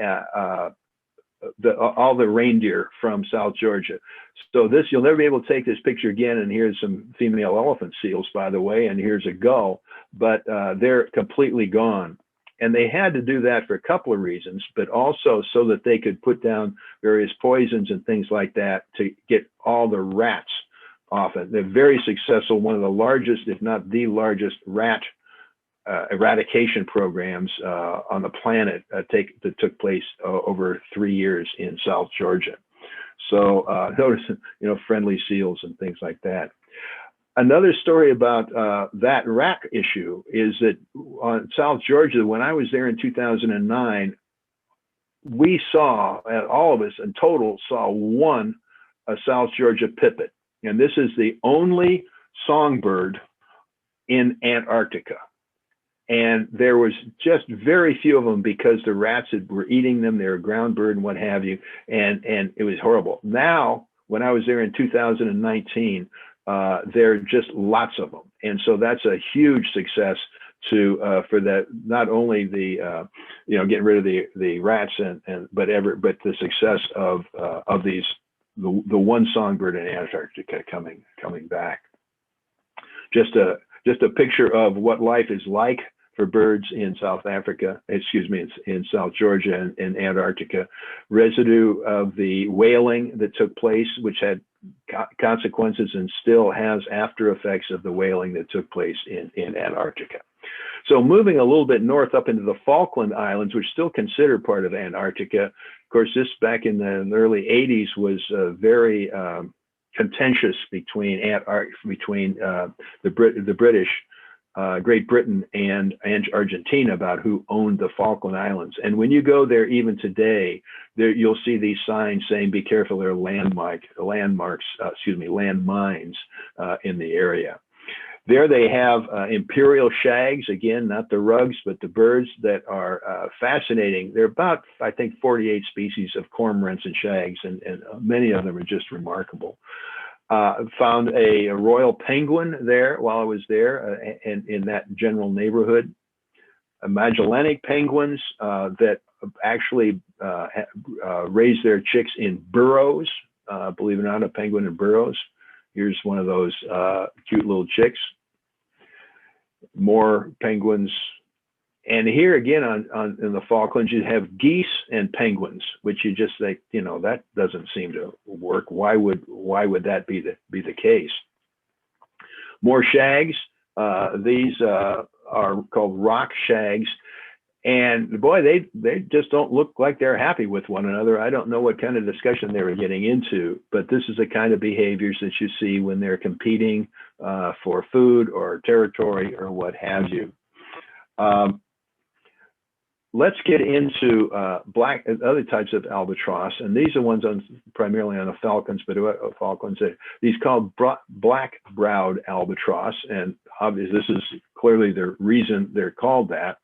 all the reindeer from South Georgia. So this, you'll never be able to take this picture again. And here's some female elephant seals, by the way, and here's a gull, but they're completely gone. And they had to do that for a couple of reasons, but also so that they could put down various poisons and things like that to get all the rats off it. They're very successful, one of the largest, if not the largest, rat eradication programs on the planet that took place over 3 years in South Georgia. So notice, friendly seals and things like that. Another story about that rat issue is that on South Georgia, when I was there in 2009, we saw, all of us in total saw one South Georgia pipit. And this is the only songbird in Antarctica. And there was just very few of them because the rats were eating them. They were ground bird and what have you. And it was horrible. Now, when I was there in 2019, there are just lots of them, and so that's a huge success for that. Not only the getting rid of the rats but the success of these the one songbird in Antarctica coming back. Just a picture of what life is like for birds in South Africa. In South Georgia and Antarctica. Residue of the whaling that took place, which had consequences and still has after effects of the whaling that took place in Antarctica. So moving a little bit north up into the Falkland Islands, which still considered part of Antarctica. Of course, this back in the early 80s was very contentious between the British, Great Britain and Argentina about who owned the Falkland Islands. And when you go there, even today, you'll see these signs saying, "Be careful, there are landmines in the area." There they have imperial shags, again, not the rugs, but the birds that are fascinating. There are about, I think, 48 species of cormorants and shags, and many of them are just remarkable. Found a royal penguin there while I was there, in that general neighborhood. Magellanic penguins that actually raise their chicks in burrows. Believe it or not, a penguin in burrows. Here's one of those cute little chicks. More penguins. And here again in the Falklands, you have geese and penguins, which you just think, that doesn't seem to work. Why would that be the case? More shags. These are called rock shags. And boy, they just don't look like they're happy with one another. I don't know what kind of discussion they were getting into, but this is the kind of behaviors that you see when they're competing for food or territory or what have you. Let's get into other types of albatross, and these are ones primarily on the Falklands, but Falklands. These called black-browed albatross, and obviously this is clearly the reason they're called that.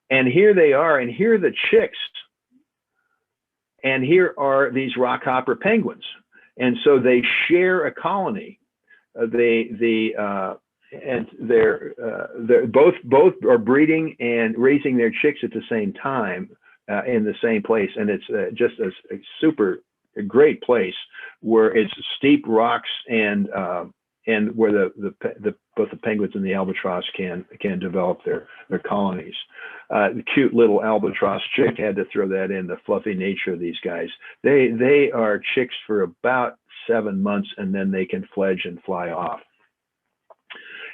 And here they are, and here are the chicks, and here are these rockhopper penguins, and so they share a colony. And they're both are breeding and raising their chicks at the same time in the same place, and it's just a great place where it's steep rocks and and where both the penguins and the albatross can develop their colonies. The cute little albatross chick, had to throw that in, the fluffy nature of these guys. They are chicks for about 7 months, and then they can fledge and fly off.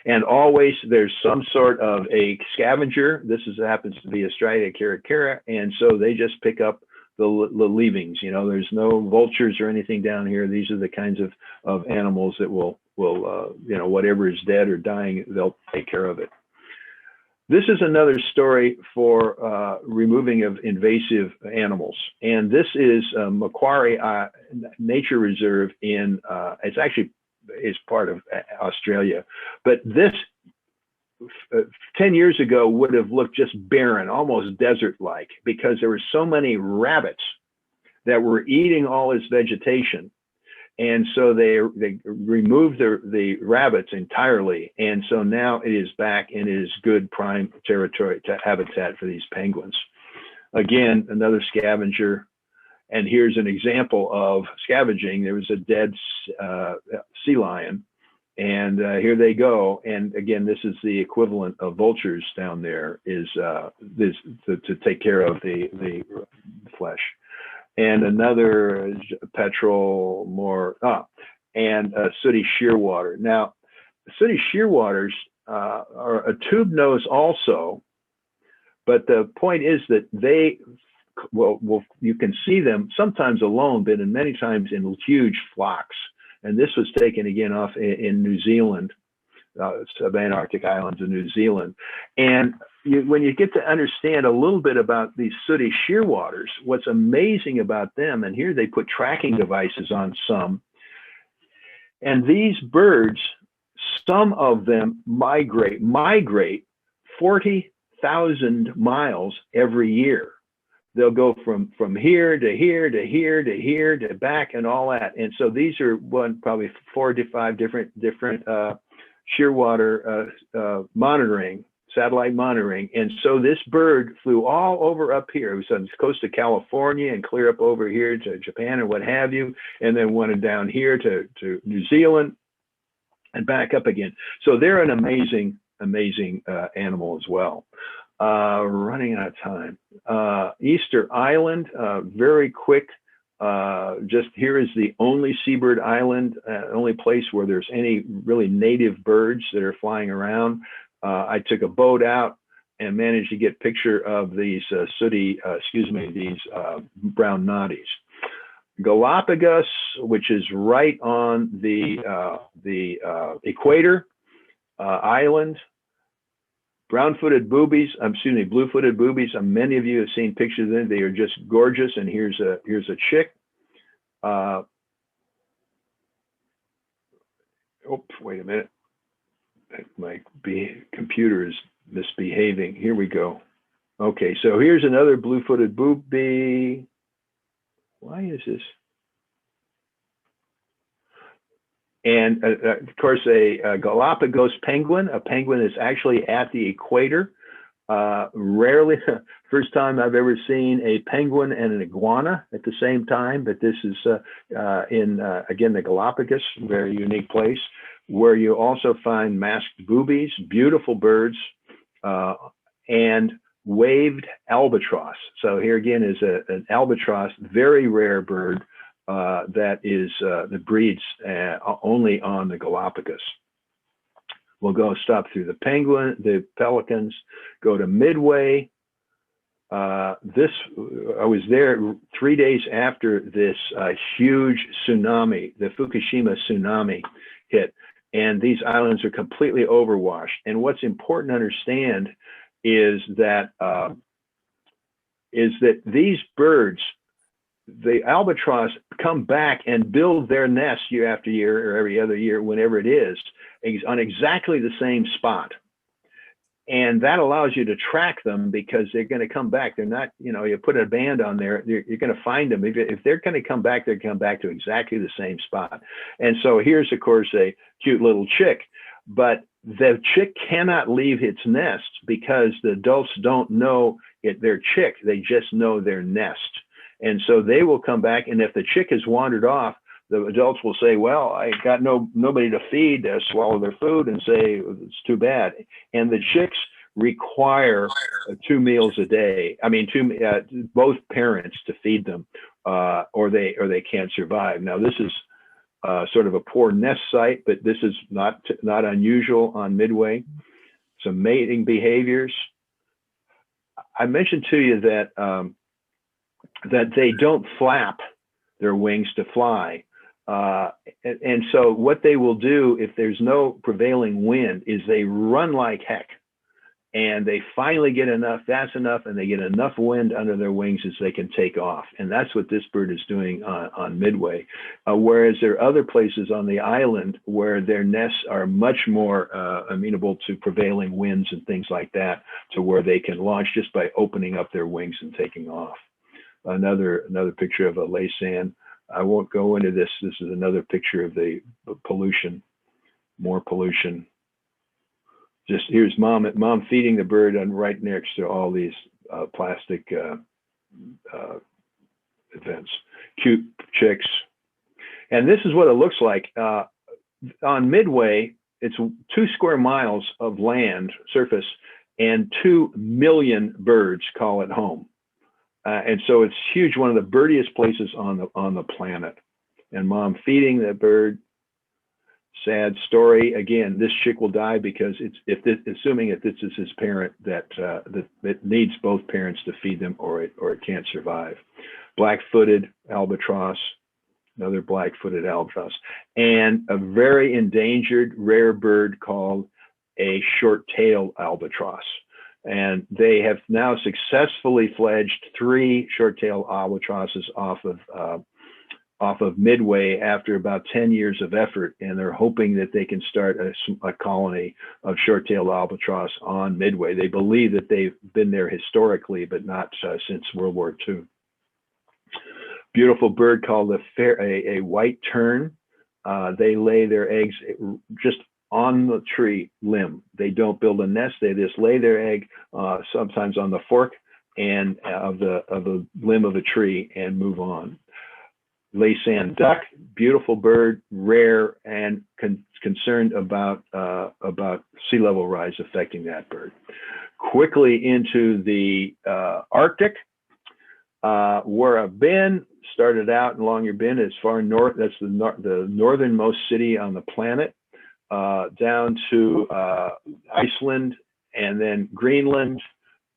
And always there's some sort of a scavenger. This happens to be Astraea caracara, and so they just pick up the leavings. You know, there's no vultures or anything down here. These are the kinds of animals that will you know, whatever is dead or dying, they'll take care of it. This is another story for removing of invasive animals, and this is Macquarie Nature Reserve in it's actually is part of Australia, but this 10 years ago would have looked just barren, almost desert-like, because there were so many rabbits that were eating all this vegetation. And so they removed the rabbits entirely. And so now it is back and it is good prime territory to habitat for these penguins. Again, another scavenger. And here's an example of scavenging. There was a dead sea lion, and here they go. And again, this is the equivalent of vultures down there, is to take care of the flesh. And another petrel, and sooty shearwater. Now, sooty shearwaters are a tube nose also, but the point is that they, well, you can see them sometimes alone, but in many times in huge flocks. And this was taken again off in New Zealand, subantarctic islands of New Zealand. And when you get to understand a little bit about these sooty shearwaters, what's amazing about them, and here they put tracking devices on some, and these birds, some of them migrate 40,000 miles every year. They'll go from here to here to here to here to back and all that. And so these are probably 4 to 5 different shearwater monitoring, satellite monitoring. And so this bird flew all over up here. It was on the coast of California and clear up over here to Japan and what have you, and then went down here to New Zealand and back up again. So they're an amazing animal as well. Running out of time. Easter Island, very quick. Just here is the only seabird island, only place where there's any really native birds that are flying around. I took a boat out and managed to get a picture of these these brown noddies. Galapagos, which is right on the equator island. Blue-footed boobies. Many of you have seen pictures of them. They are just gorgeous. And here's a chick. Oops, wait a minute. My computer is misbehaving. Here we go. Okay, so here's another blue-footed booby. Why is this? And of course, a Galapagos penguin. A penguin is actually at the equator. Rarely, first time I've ever seen a penguin and an iguana at the same time, but this is again, the Galapagos, very unique place, where you also find masked boobies, beautiful birds, and waved albatross. So here again is an albatross, very rare bird. That breeds only on the Galapagos. We'll stop through the pelicans, go to Midway. I was there 3 days after this huge tsunami, the Fukushima tsunami hit, and these islands are completely overwashed. And what's important to understand is that these birds, the albatross, come back and build their nest year after year or every other year, whenever it is, on exactly the same spot. And that allows you to track them because they're going to come back. They're not, you put a band on there, you're going to find them. If they're going to come back, they're going to come back to exactly the same spot. And so here's, of course, a cute little chick, but the chick cannot leave its nest because the adults don't know their chick. They just know their nest. And so they will come back, and if the chick has wandered off, the adults will say, well, I got nobody to feed, swallow their food and say, it's too bad. And the chicks require 2 meals a day. I mean, both parents to feed them, or they can't survive. Now, this is sort of a poor nest site, but this is not unusual on Midway. Some mating behaviors. I mentioned to you that that they don't flap their wings to fly. And so what they will do if there's no prevailing wind is they run like heck. And they finally get fast enough, and they get enough wind under their wings as they can take off. And that's what this bird is doing on Midway. Whereas there are other places on the island where their nests are much more amenable to prevailing winds and things like that, to where they can launch just by opening up their wings and taking off. Another picture of a laysan. I won't go into this. This is another picture of the pollution, more pollution. Just here's mom feeding the bird right next to all these plastic events. Cute chicks. And this is what it looks like. On Midway, it's 2 square miles of land surface, and 2 million birds call it home. And so it's huge, one of the birdiest places on the planet. And mom feeding the bird. Sad story. Again, this chick will die because assuming that this is his parent, that needs both parents to feed them, or it can't survive. Black-footed albatross, another black-footed albatross, and a very endangered rare bird called a short-tailed albatross. And they have now successfully fledged 3 short-tailed albatrosses off of Midway after about 10 years of effort, and they're hoping that they can start a colony of short-tailed albatross on Midway. They believe that they've been there historically, but not since World War II. Beautiful bird called a white tern. They lay their eggs just on the tree limb. They don't build a nest. They just lay their egg sometimes on the fork and of the limb of a tree and move on. Laysan duck, beautiful bird, rare, and concerned about sea level rise affecting that bird. Quickly into the Arctic, where I've been, started out in Longyearbyen, as far north, that's the northernmost city on the planet, down to Iceland, and then Greenland,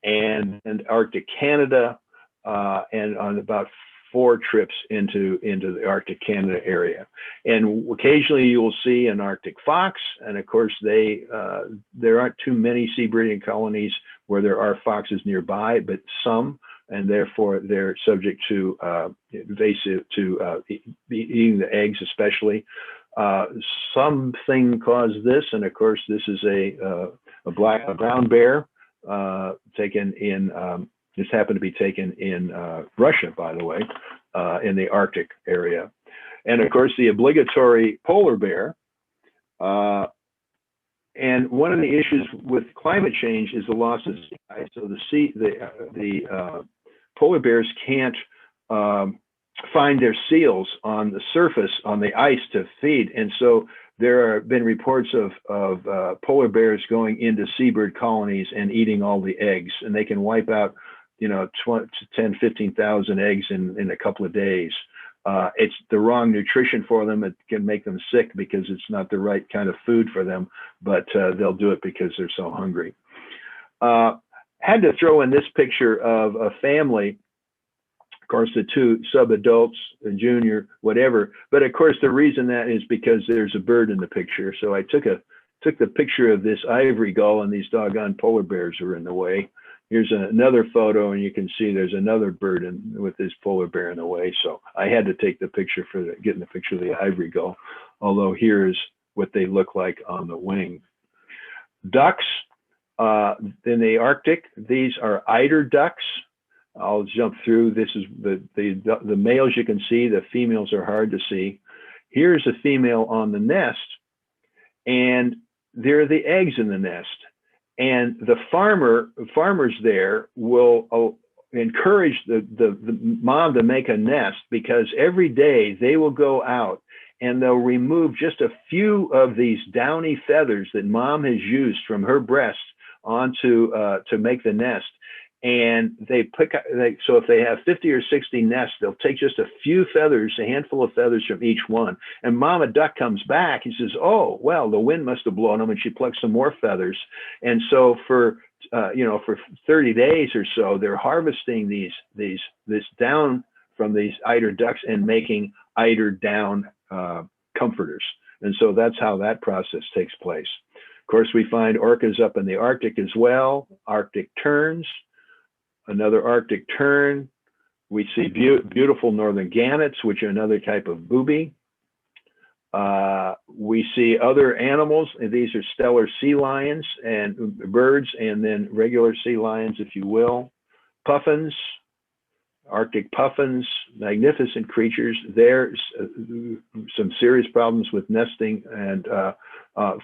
and Arctic Canada, and on about 4 trips into the Arctic Canada area. And occasionally you will see an Arctic fox. And of course, there aren't too many sea breeding colonies where there are foxes nearby, but some, and therefore they're subject to invasive, to eating the eggs especially. Something caused this, and of course this is a brown bear taken in, this happened to be taken in Russia, by the way, in the Arctic area. And of course, the obligatory polar bear. And one of the issues with climate change is the loss of sea ice. So the polar bears can't find their seals on the surface, on the ice to feed. And so there have been reports of polar bears going into seabird colonies and eating all the eggs, and they can wipe out 10, 15,000 eggs in a couple of days. It's the wrong nutrition for them. It can make them sick because it's not the right kind of food for them, but they'll do it because they're so hungry. Had to throw in this picture of a family, of course, the 2 sub-adults, a junior, whatever. But of course, the reason that is because there's a bird in the picture. So I took the picture of this ivory gull, and these doggone polar bears are in the way. Here's another photo, and you can see there's another bird with this polar bear in the way. So I had to take the picture for getting the picture of the ivory gull, although here's what they look like on the wing. Ducks in the Arctic, these are eider ducks. I'll jump through. This is the males you can see, the females are hard to see. Here's a female on the nest, and there are the eggs in the nest. And the farmers there will encourage the mom to make a nest, because every day they will go out and they'll remove just a few of these downy feathers that mom has used from her breast onto to make the nest. And so if they have 50 or 60 nests, they'll take just a few feathers, a handful of feathers from each one. And Mama Duck comes back. He says, "Oh, well, the wind must have blown them," and she plucks some more feathers. And so for 30 days or so, they're harvesting this down from these eider ducks and making eider down comforters. And so that's how that process takes place. Of course, we find orcas up in the Arctic as well. Arctic terns. Another Arctic tern. We see beautiful northern gannets, which are another type of booby. We see other animals, and these are Steller sea lions and birds, and then regular sea lions, if you will. Puffins, Arctic puffins, magnificent creatures. There's some serious problems with nesting, and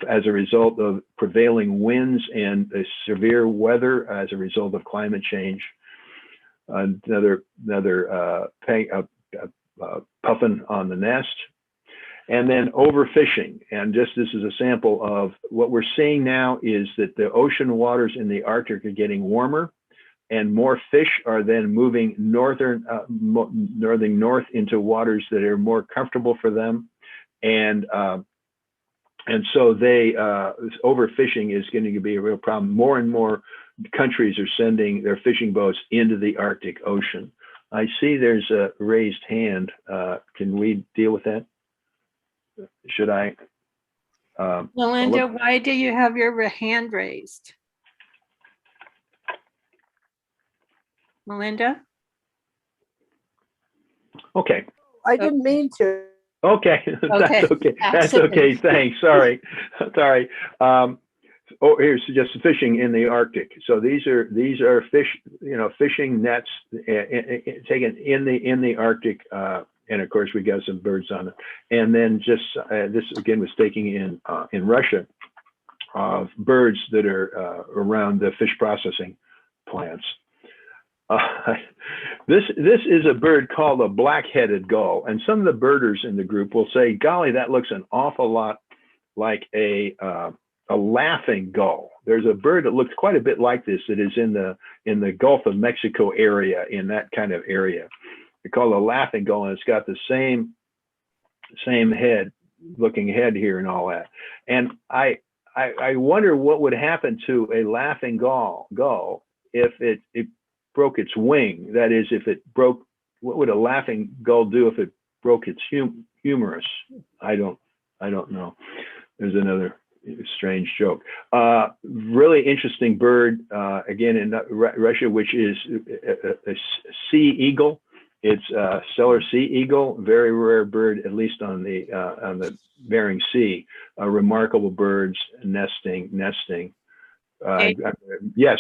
as a result of prevailing winds and severe weather as a result of climate change. Another puffin on the nest. And then overfishing. And just this is a sample of what we're seeing now is that the ocean waters in the Arctic are getting warmer, and more fish are then moving north into waters that are more comfortable for them. And so overfishing is going to be a real problem. More and more countries are sending their fishing boats into the Arctic Ocean. I see there's a raised hand. Can we deal with that? Should I? Melinda, why do you have your hand raised? Melinda? Okay. I didn't mean to. Okay, that's okay. That's okay. Thanks. Sorry. Here's just fishing in the Arctic. So these are fish, fishing nets taken in the Arctic, and of course we got some birds on it. And then just this again was taken in Russia of birds that are around the fish processing plants. This is a bird called a black-headed gull, and some of the birders in the group will say, "Golly, that looks an awful lot like a laughing gull." There's a bird that looks quite a bit like this that is in the Gulf of Mexico area, in that kind of area. They call it a laughing gull, and it's got the same looking head here and all that. And I wonder what would happen to a laughing gull if it broke its wing. That is, if it broke, what would a laughing gull do if it broke its humerus? I don't know. There's another strange joke. Really interesting bird, again in Russia, which is a sea eagle. It's a Steller Sea Eagle, very rare bird, at least on the Bering Sea. Remarkable birds, nesting. Yes.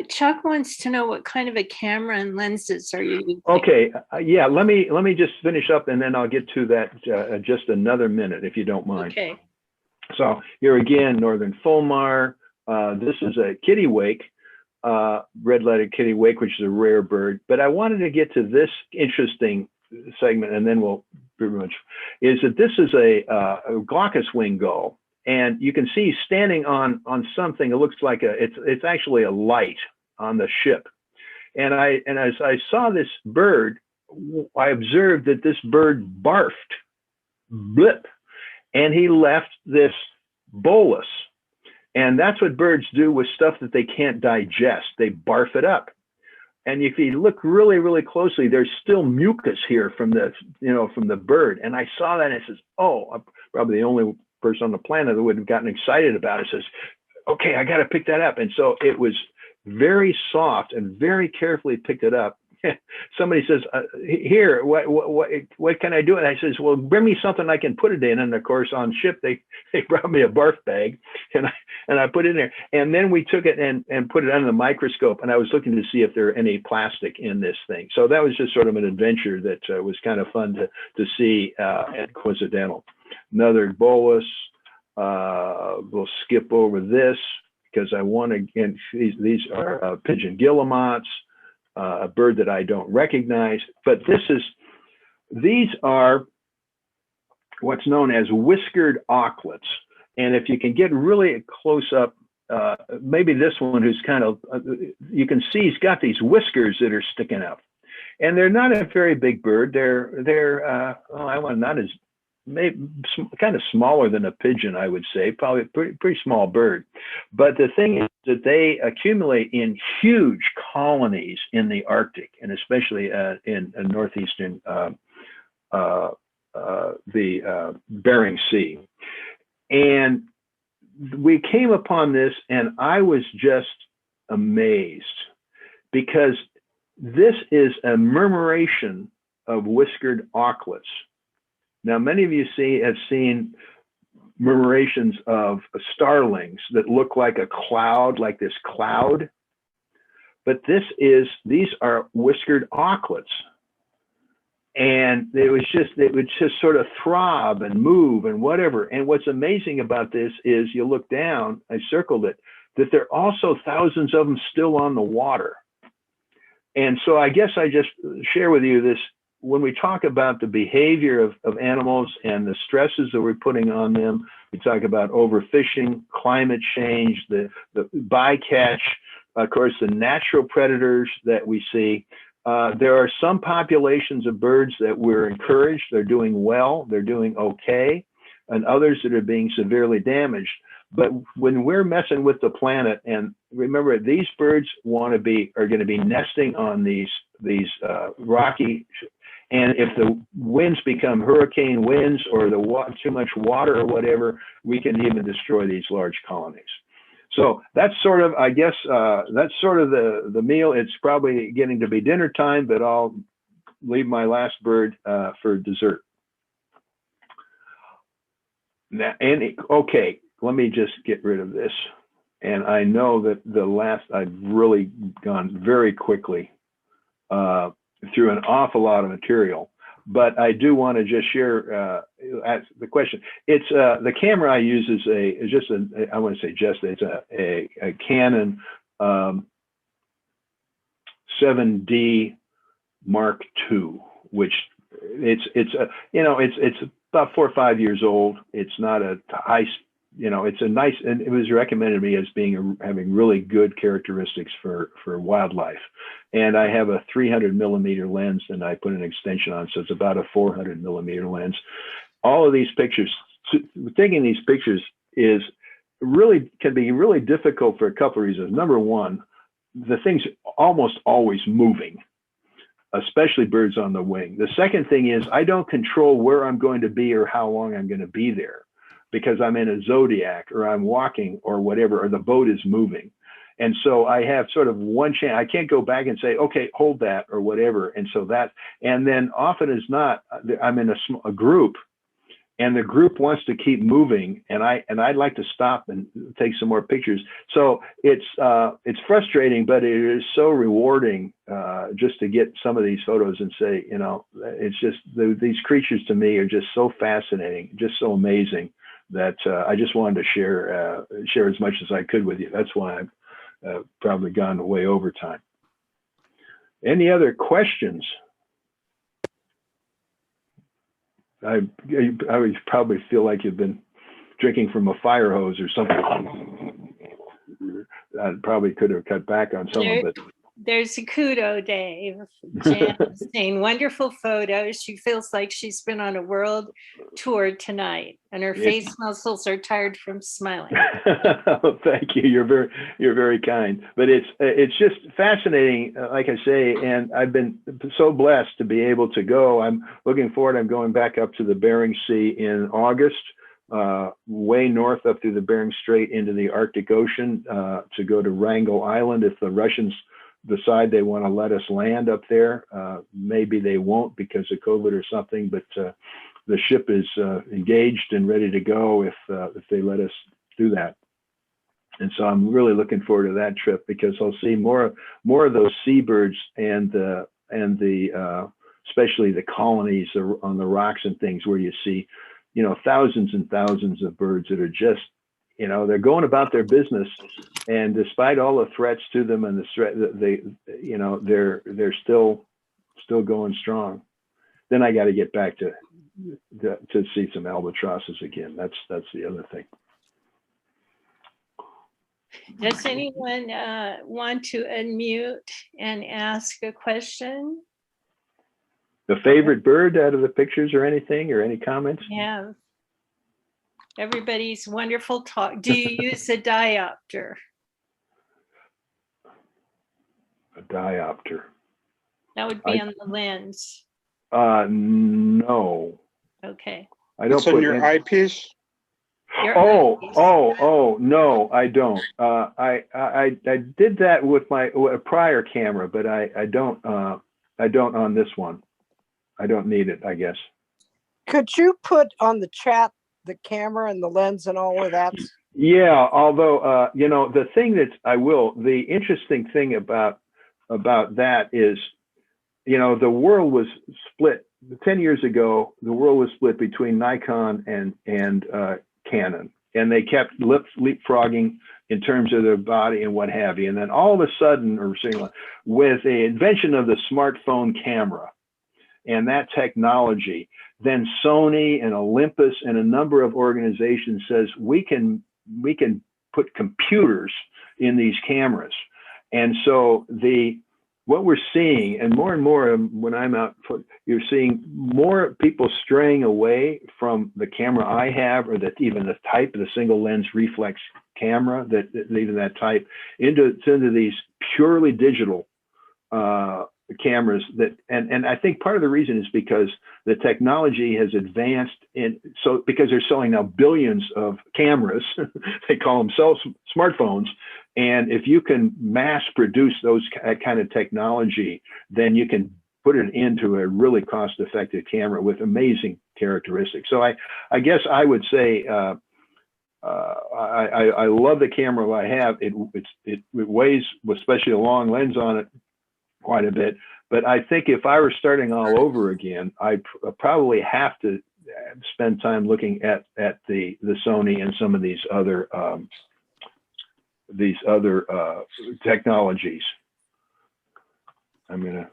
Chuck wants to know what kind of a camera and lenses are you using? Okay, yeah. Let me just finish up, and then I'll get to that just another minute, if you don't mind. Okay. So here again, northern fulmar. This is a kittiwake, red-legged kittiwake, which is a rare bird. But I wanted to get to this interesting segment, and then we'll pretty much, is that this is a glaucous wing gull. And you can see standing on something. It looks like it's actually a light on the ship. And as I saw this bird, I observed that this bird barfed, blip, and he left this bolus. And that's what birds do with stuff that they can't digest. They barf it up. And if you look really, really closely, there's still mucus here from the bird. And I saw that, and I says, "Oh, I'm probably the only person on the planet that would have gotten excited about it." Says, "Okay, I got to pick that up." And so it was very soft and very carefully picked it up. Somebody says, "Here, what can I do?" And I says, "Well, bring me something I can put it in." And of course, on ship they brought me a barf bag, and I put it in there. And then we took it and put it under the microscope, and I was looking to see if there were any plastic in this thing. So that was just sort of an adventure that was kind of fun to see and coincidental. Another bolus. We'll skip over this because I want to. Again, these are pigeon guillemots. a bird that I don't recognize. But these are what's known as whiskered auklets. And if you can get really close up, maybe this one who's kind of, you can see he's got these whiskers that are sticking up. And they're not a very big bird. They're not as, maybe kind of smaller than a pigeon, I would say, probably a pretty small bird. But the thing is that they accumulate in huge colonies in the Arctic, and especially in northeastern the Bering Sea. And we came upon this, and I was just amazed, because this is a murmuration of whiskered auklets. Now, many of you have seen murmurations of starlings that look like a cloud, like this cloud. But these are whiskered auklets. And it would just sort of throb and move and whatever. And what's amazing about this is you look down, I circled it, that there are also thousands of them still on the water. And so I guess I just share with you this, when we talk about the behavior of animals and the stresses that we're putting on them, we talk about overfishing, climate change, the bycatch, of course, the natural predators that we see. There are some populations of birds that we're encouraged, they're doing well, they're doing okay, and others that are being severely damaged. But when we're messing with the planet, and remember, these birds are going to be nesting on these rocky, and if the winds become hurricane winds or too much water or whatever, we can even destroy these large colonies. So that's sort of, I guess, that's sort of the meal. It's probably getting to be dinner time, but I'll leave my last bird for dessert. Now, okay, let me just get rid of this. And I know that I've really gone very quickly through an awful lot of material, but I do want to just share the question. It's the camera I use it's a Canon 7D Mark II, which it's about 4 or 5 years old. It's not a high, it's a nice, and it was recommended to me as having really good characteristics for wildlife. And I have a 300 millimeter lens, and I put an extension on, so it's about a 400 millimeter lens. All of these pictures, taking these pictures can be really difficult for a couple of reasons. Number one, the thing's almost always moving, especially birds on the wing. The second thing is I don't control where I'm going to be or how long I'm going to be there, because I'm in a zodiac or I'm walking or whatever, or the boat is moving. And so I have sort of one chance. I can't go back and say, okay, hold that or whatever. And so and then often as not, I'm in a group, and the group wants to keep moving, and I'd like to stop and take some more pictures. So it's frustrating, but it is so rewarding just to get some of these photos and say, it's just these creatures to me are just so fascinating, just so amazing, that I just wanted to share as much as I could with you. That's why I've probably gone way over time. Any other questions? I would probably feel like you've been drinking from a fire hose or something. I probably could have cut back on some of it. There's a kudo, Dave. Jan is saying wonderful photos. She feels like she's been on a world tour tonight, and her face muscles are tired from smiling. Thank you. You're very kind. But it's just fascinating, like I say, and I've been so blessed to be able to go. I'm looking forward. I'm going back up to the Bering Sea in August, way north up through the Bering Strait into the Arctic Ocean to go to Wrangel Island if the Russians decide they want to let us land up there. Maybe they won't because of COVID or something, but the ship is engaged and ready to go if they let us do that. And so I'm really looking forward to that trip, because I'll see more of those seabirds and especially the colonies on the rocks and things where you see, thousands and thousands of birds that are just you know, they're going about their business, and despite all the threats to them and the threat, they, you know, they're still going strong. Then I got to get back to see some albatrosses again. That's the other thing. Does anyone want to unmute and ask a question? The favorite bird out of the pictures, or anything, or any comments? Yeah. Everybody's wonderful talk. Do you use a diopter? A diopter. That would be on the lens. No. Okay. I don't. It's on your eyepiece. No, I don't. I did that with a prior camera, but I don't on this one. I don't need it, I guess. Could you put on the chat the camera and the lens and all of that? Yeah, although you know, the thing that the interesting thing about that is, you know, the world was split 10 years ago. The world was split between Nikon and Canon, and they kept leapfrogging in terms of their body and what have you. And then all of a sudden, with the invention of the smartphone camera and that technology, then Sony and Olympus and a number of organizations says we can put computers in these cameras. And so what we're seeing, and more when I'm out, you're seeing more people straying away from the camera I have, or even the type of the single lens reflex camera, even that type, into these purely digital cameras and I think part of the reason is because the technology has advanced, because they're selling now billions of cameras. They call themselves smartphones, and if you can mass produce that kind of technology, then you can put it into a really cost-effective camera with amazing characteristics. So I guess I would say I love the camera I have. It weighs, especially a long lens on it, quite a bit. But I think if I were starting all over again, I probably have to spend time looking at the Sony and some of these other technologies. I'm gonna.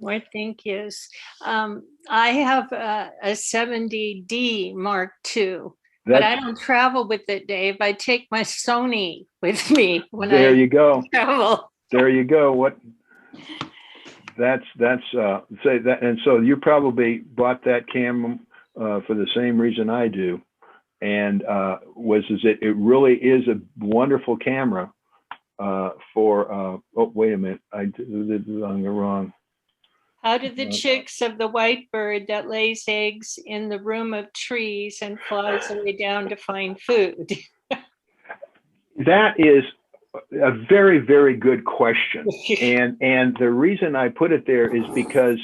More thank yous. I have a 70D Mark II. But I don't travel with it, Dave. I take my Sony with me when there I you go. travel. There you go. Say that, and so you probably bought that camera for the same reason I do, and it really is a wonderful camera for. Oh, wait a minute, I did it wrong. How do the chicks of the white bird that lays eggs in the room of trees and flies away down to find food? That is a very, very good question. And the reason I put it there is because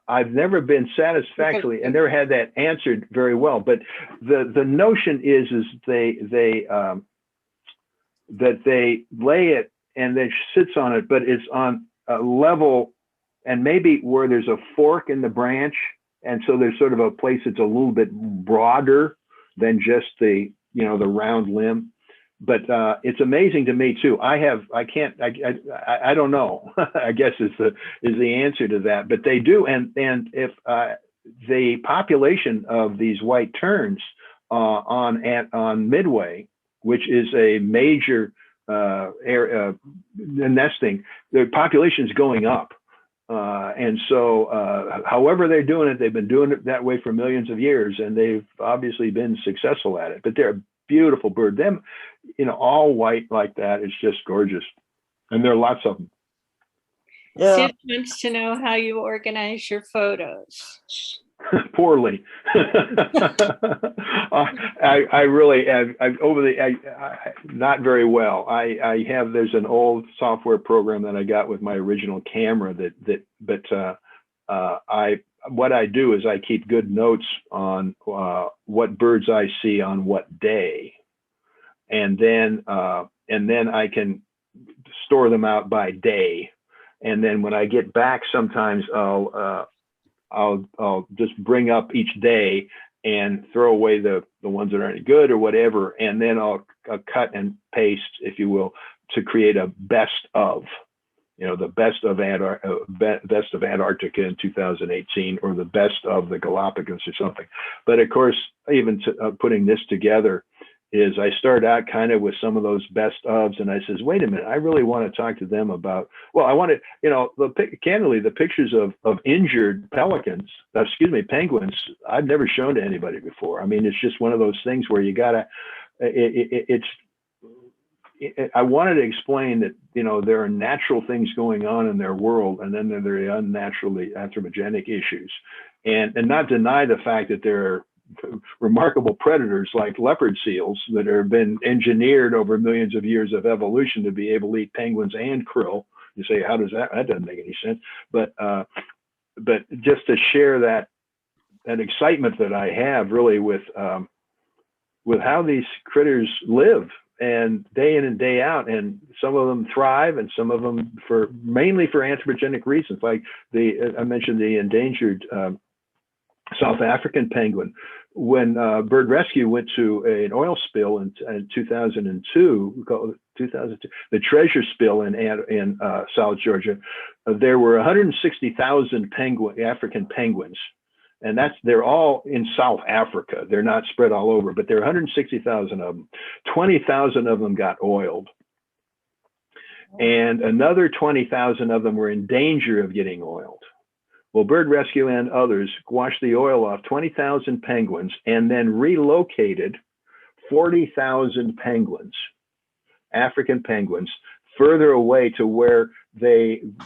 I've never been satisfactorily, and never had that answered very well. But the notion is that they lay it and then sits on it, but it's on a level, and maybe where there's a fork in the branch, and so there's sort of a place that's a little bit broader than just the round limb. But it's amazing to me too. I don't know. I guess is the answer to that. But they do, and if the population of these white terns on Midway, which is a major area nesting, the population is going up. And so however they're doing it, they've been doing it that way for millions of years, and they've obviously been successful at it. But they're a beautiful bird. Them, all white like that is just gorgeous. And there are lots of them. Yeah. Sid wants to know how you organize your photos. Poorly. I really have, not very well. There's an old software program that I got with my original camera what I do is I keep good notes on what birds I see on what day, and then I can store them out by day, and then when I get back, sometimes I'll just bring up each day and throw away the ones that aren't good or whatever, and then I'll cut and paste, if you will, to create a best of, the best of Antarctica in 2018, or the best of the Galapagos or something. But of course, even putting this together is I start out kind of with some of those best ofs, and I says, wait a minute, I really want to talk to them about, well, I want to, candidly, the pictures of injured penguins, I've never shown to anybody before. I mean, it's just one of those things where you gotta, I wanted to explain that, there are natural things going on in their world, and then there are unnaturally anthropogenic issues, and not deny the fact that there are remarkable predators like leopard seals that have been engineered over millions of years of evolution to be able to eat penguins and krill. You say, how does that doesn't make any sense. But just to share that excitement that I have really with how these critters live, and day in and day out, and some of them thrive, and some of them mainly for anthropogenic reasons. Like I mentioned the endangered South African penguin. When Bird Rescue went to an oil spill in 2002, the Treasure Spill in South Georgia, there were 160,000 African penguins. And they're all in South Africa. They're not spread all over, but there are 160,000 of them. 20,000 of them got oiled. And another 20,000 of them were in danger of getting oiled. Well, Bird Rescue and others washed the oil off 20,000 penguins and then relocated 40,000 penguins, African penguins, further away to where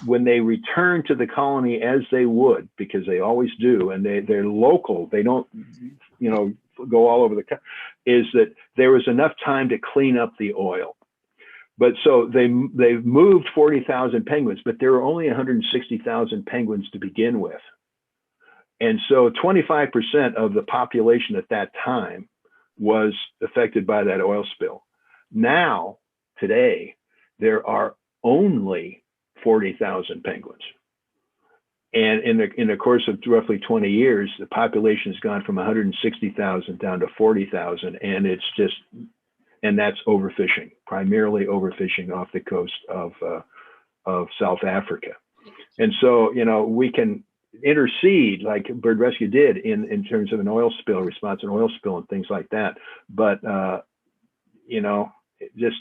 when they return to the colony, as they would, because they always do, and they're local, they don't, go all over the country, is that there was enough time to clean up the oil. But so they've moved 40,000 penguins, but there were only 160,000 penguins to begin with. And so 25% of the population at that time was affected by that oil spill. Now, today, there are only 40,000 penguins. And in the course of roughly 20 years, the population has gone from 160,000 down to 40,000. And that's overfishing, primarily overfishing off the coast of South Africa. And so, we can intercede like Bird Rescue did in terms of an oil spill, response to an oil spill and things like that. But, just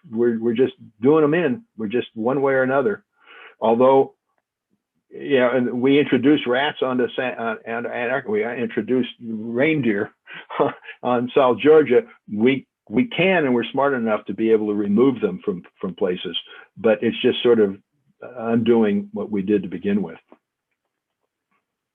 we're just doing them in. We're just one way or another. Although, and we introduced rats onto Antarctica. We introduced reindeer on South Georgia. We can, and we're smart enough to be able to remove them from places, but it's just sort of undoing what we did to begin with.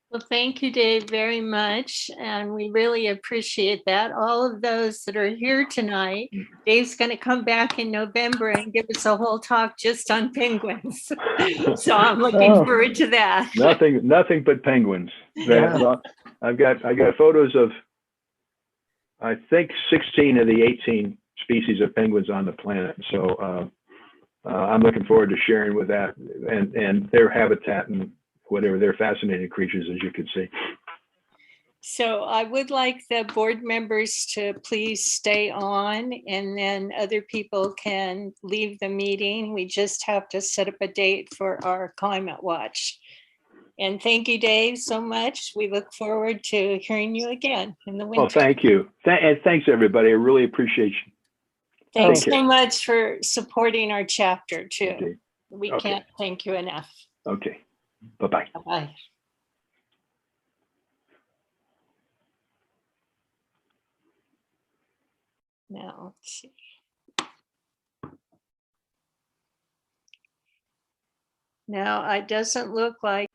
Well, thank you, Dave, very much. And we really appreciate that. All of those that are here tonight, Dave's going to come back in November and give us a whole talk just on penguins. So I'm looking forward to that. Nothing but penguins. Yeah. I've got photos of, I think, 16 of the 18 species of penguins on the planet. So I'm looking forward to sharing with that and their habitat and whatever. They're fascinating creatures, as you can see. So I would like the board members to please stay on, and then other people can leave the meeting. We just have to set up a date for our climate watch. And thank you, Dave, so much. We look forward to hearing you again in the winter. Well, thank you. And thanks, everybody. I really appreciate you. Thanks so much for supporting our chapter, too. Okay. We can't thank you enough. Okay. Bye-bye. Bye-bye. Now, let's see. Now, it doesn't look like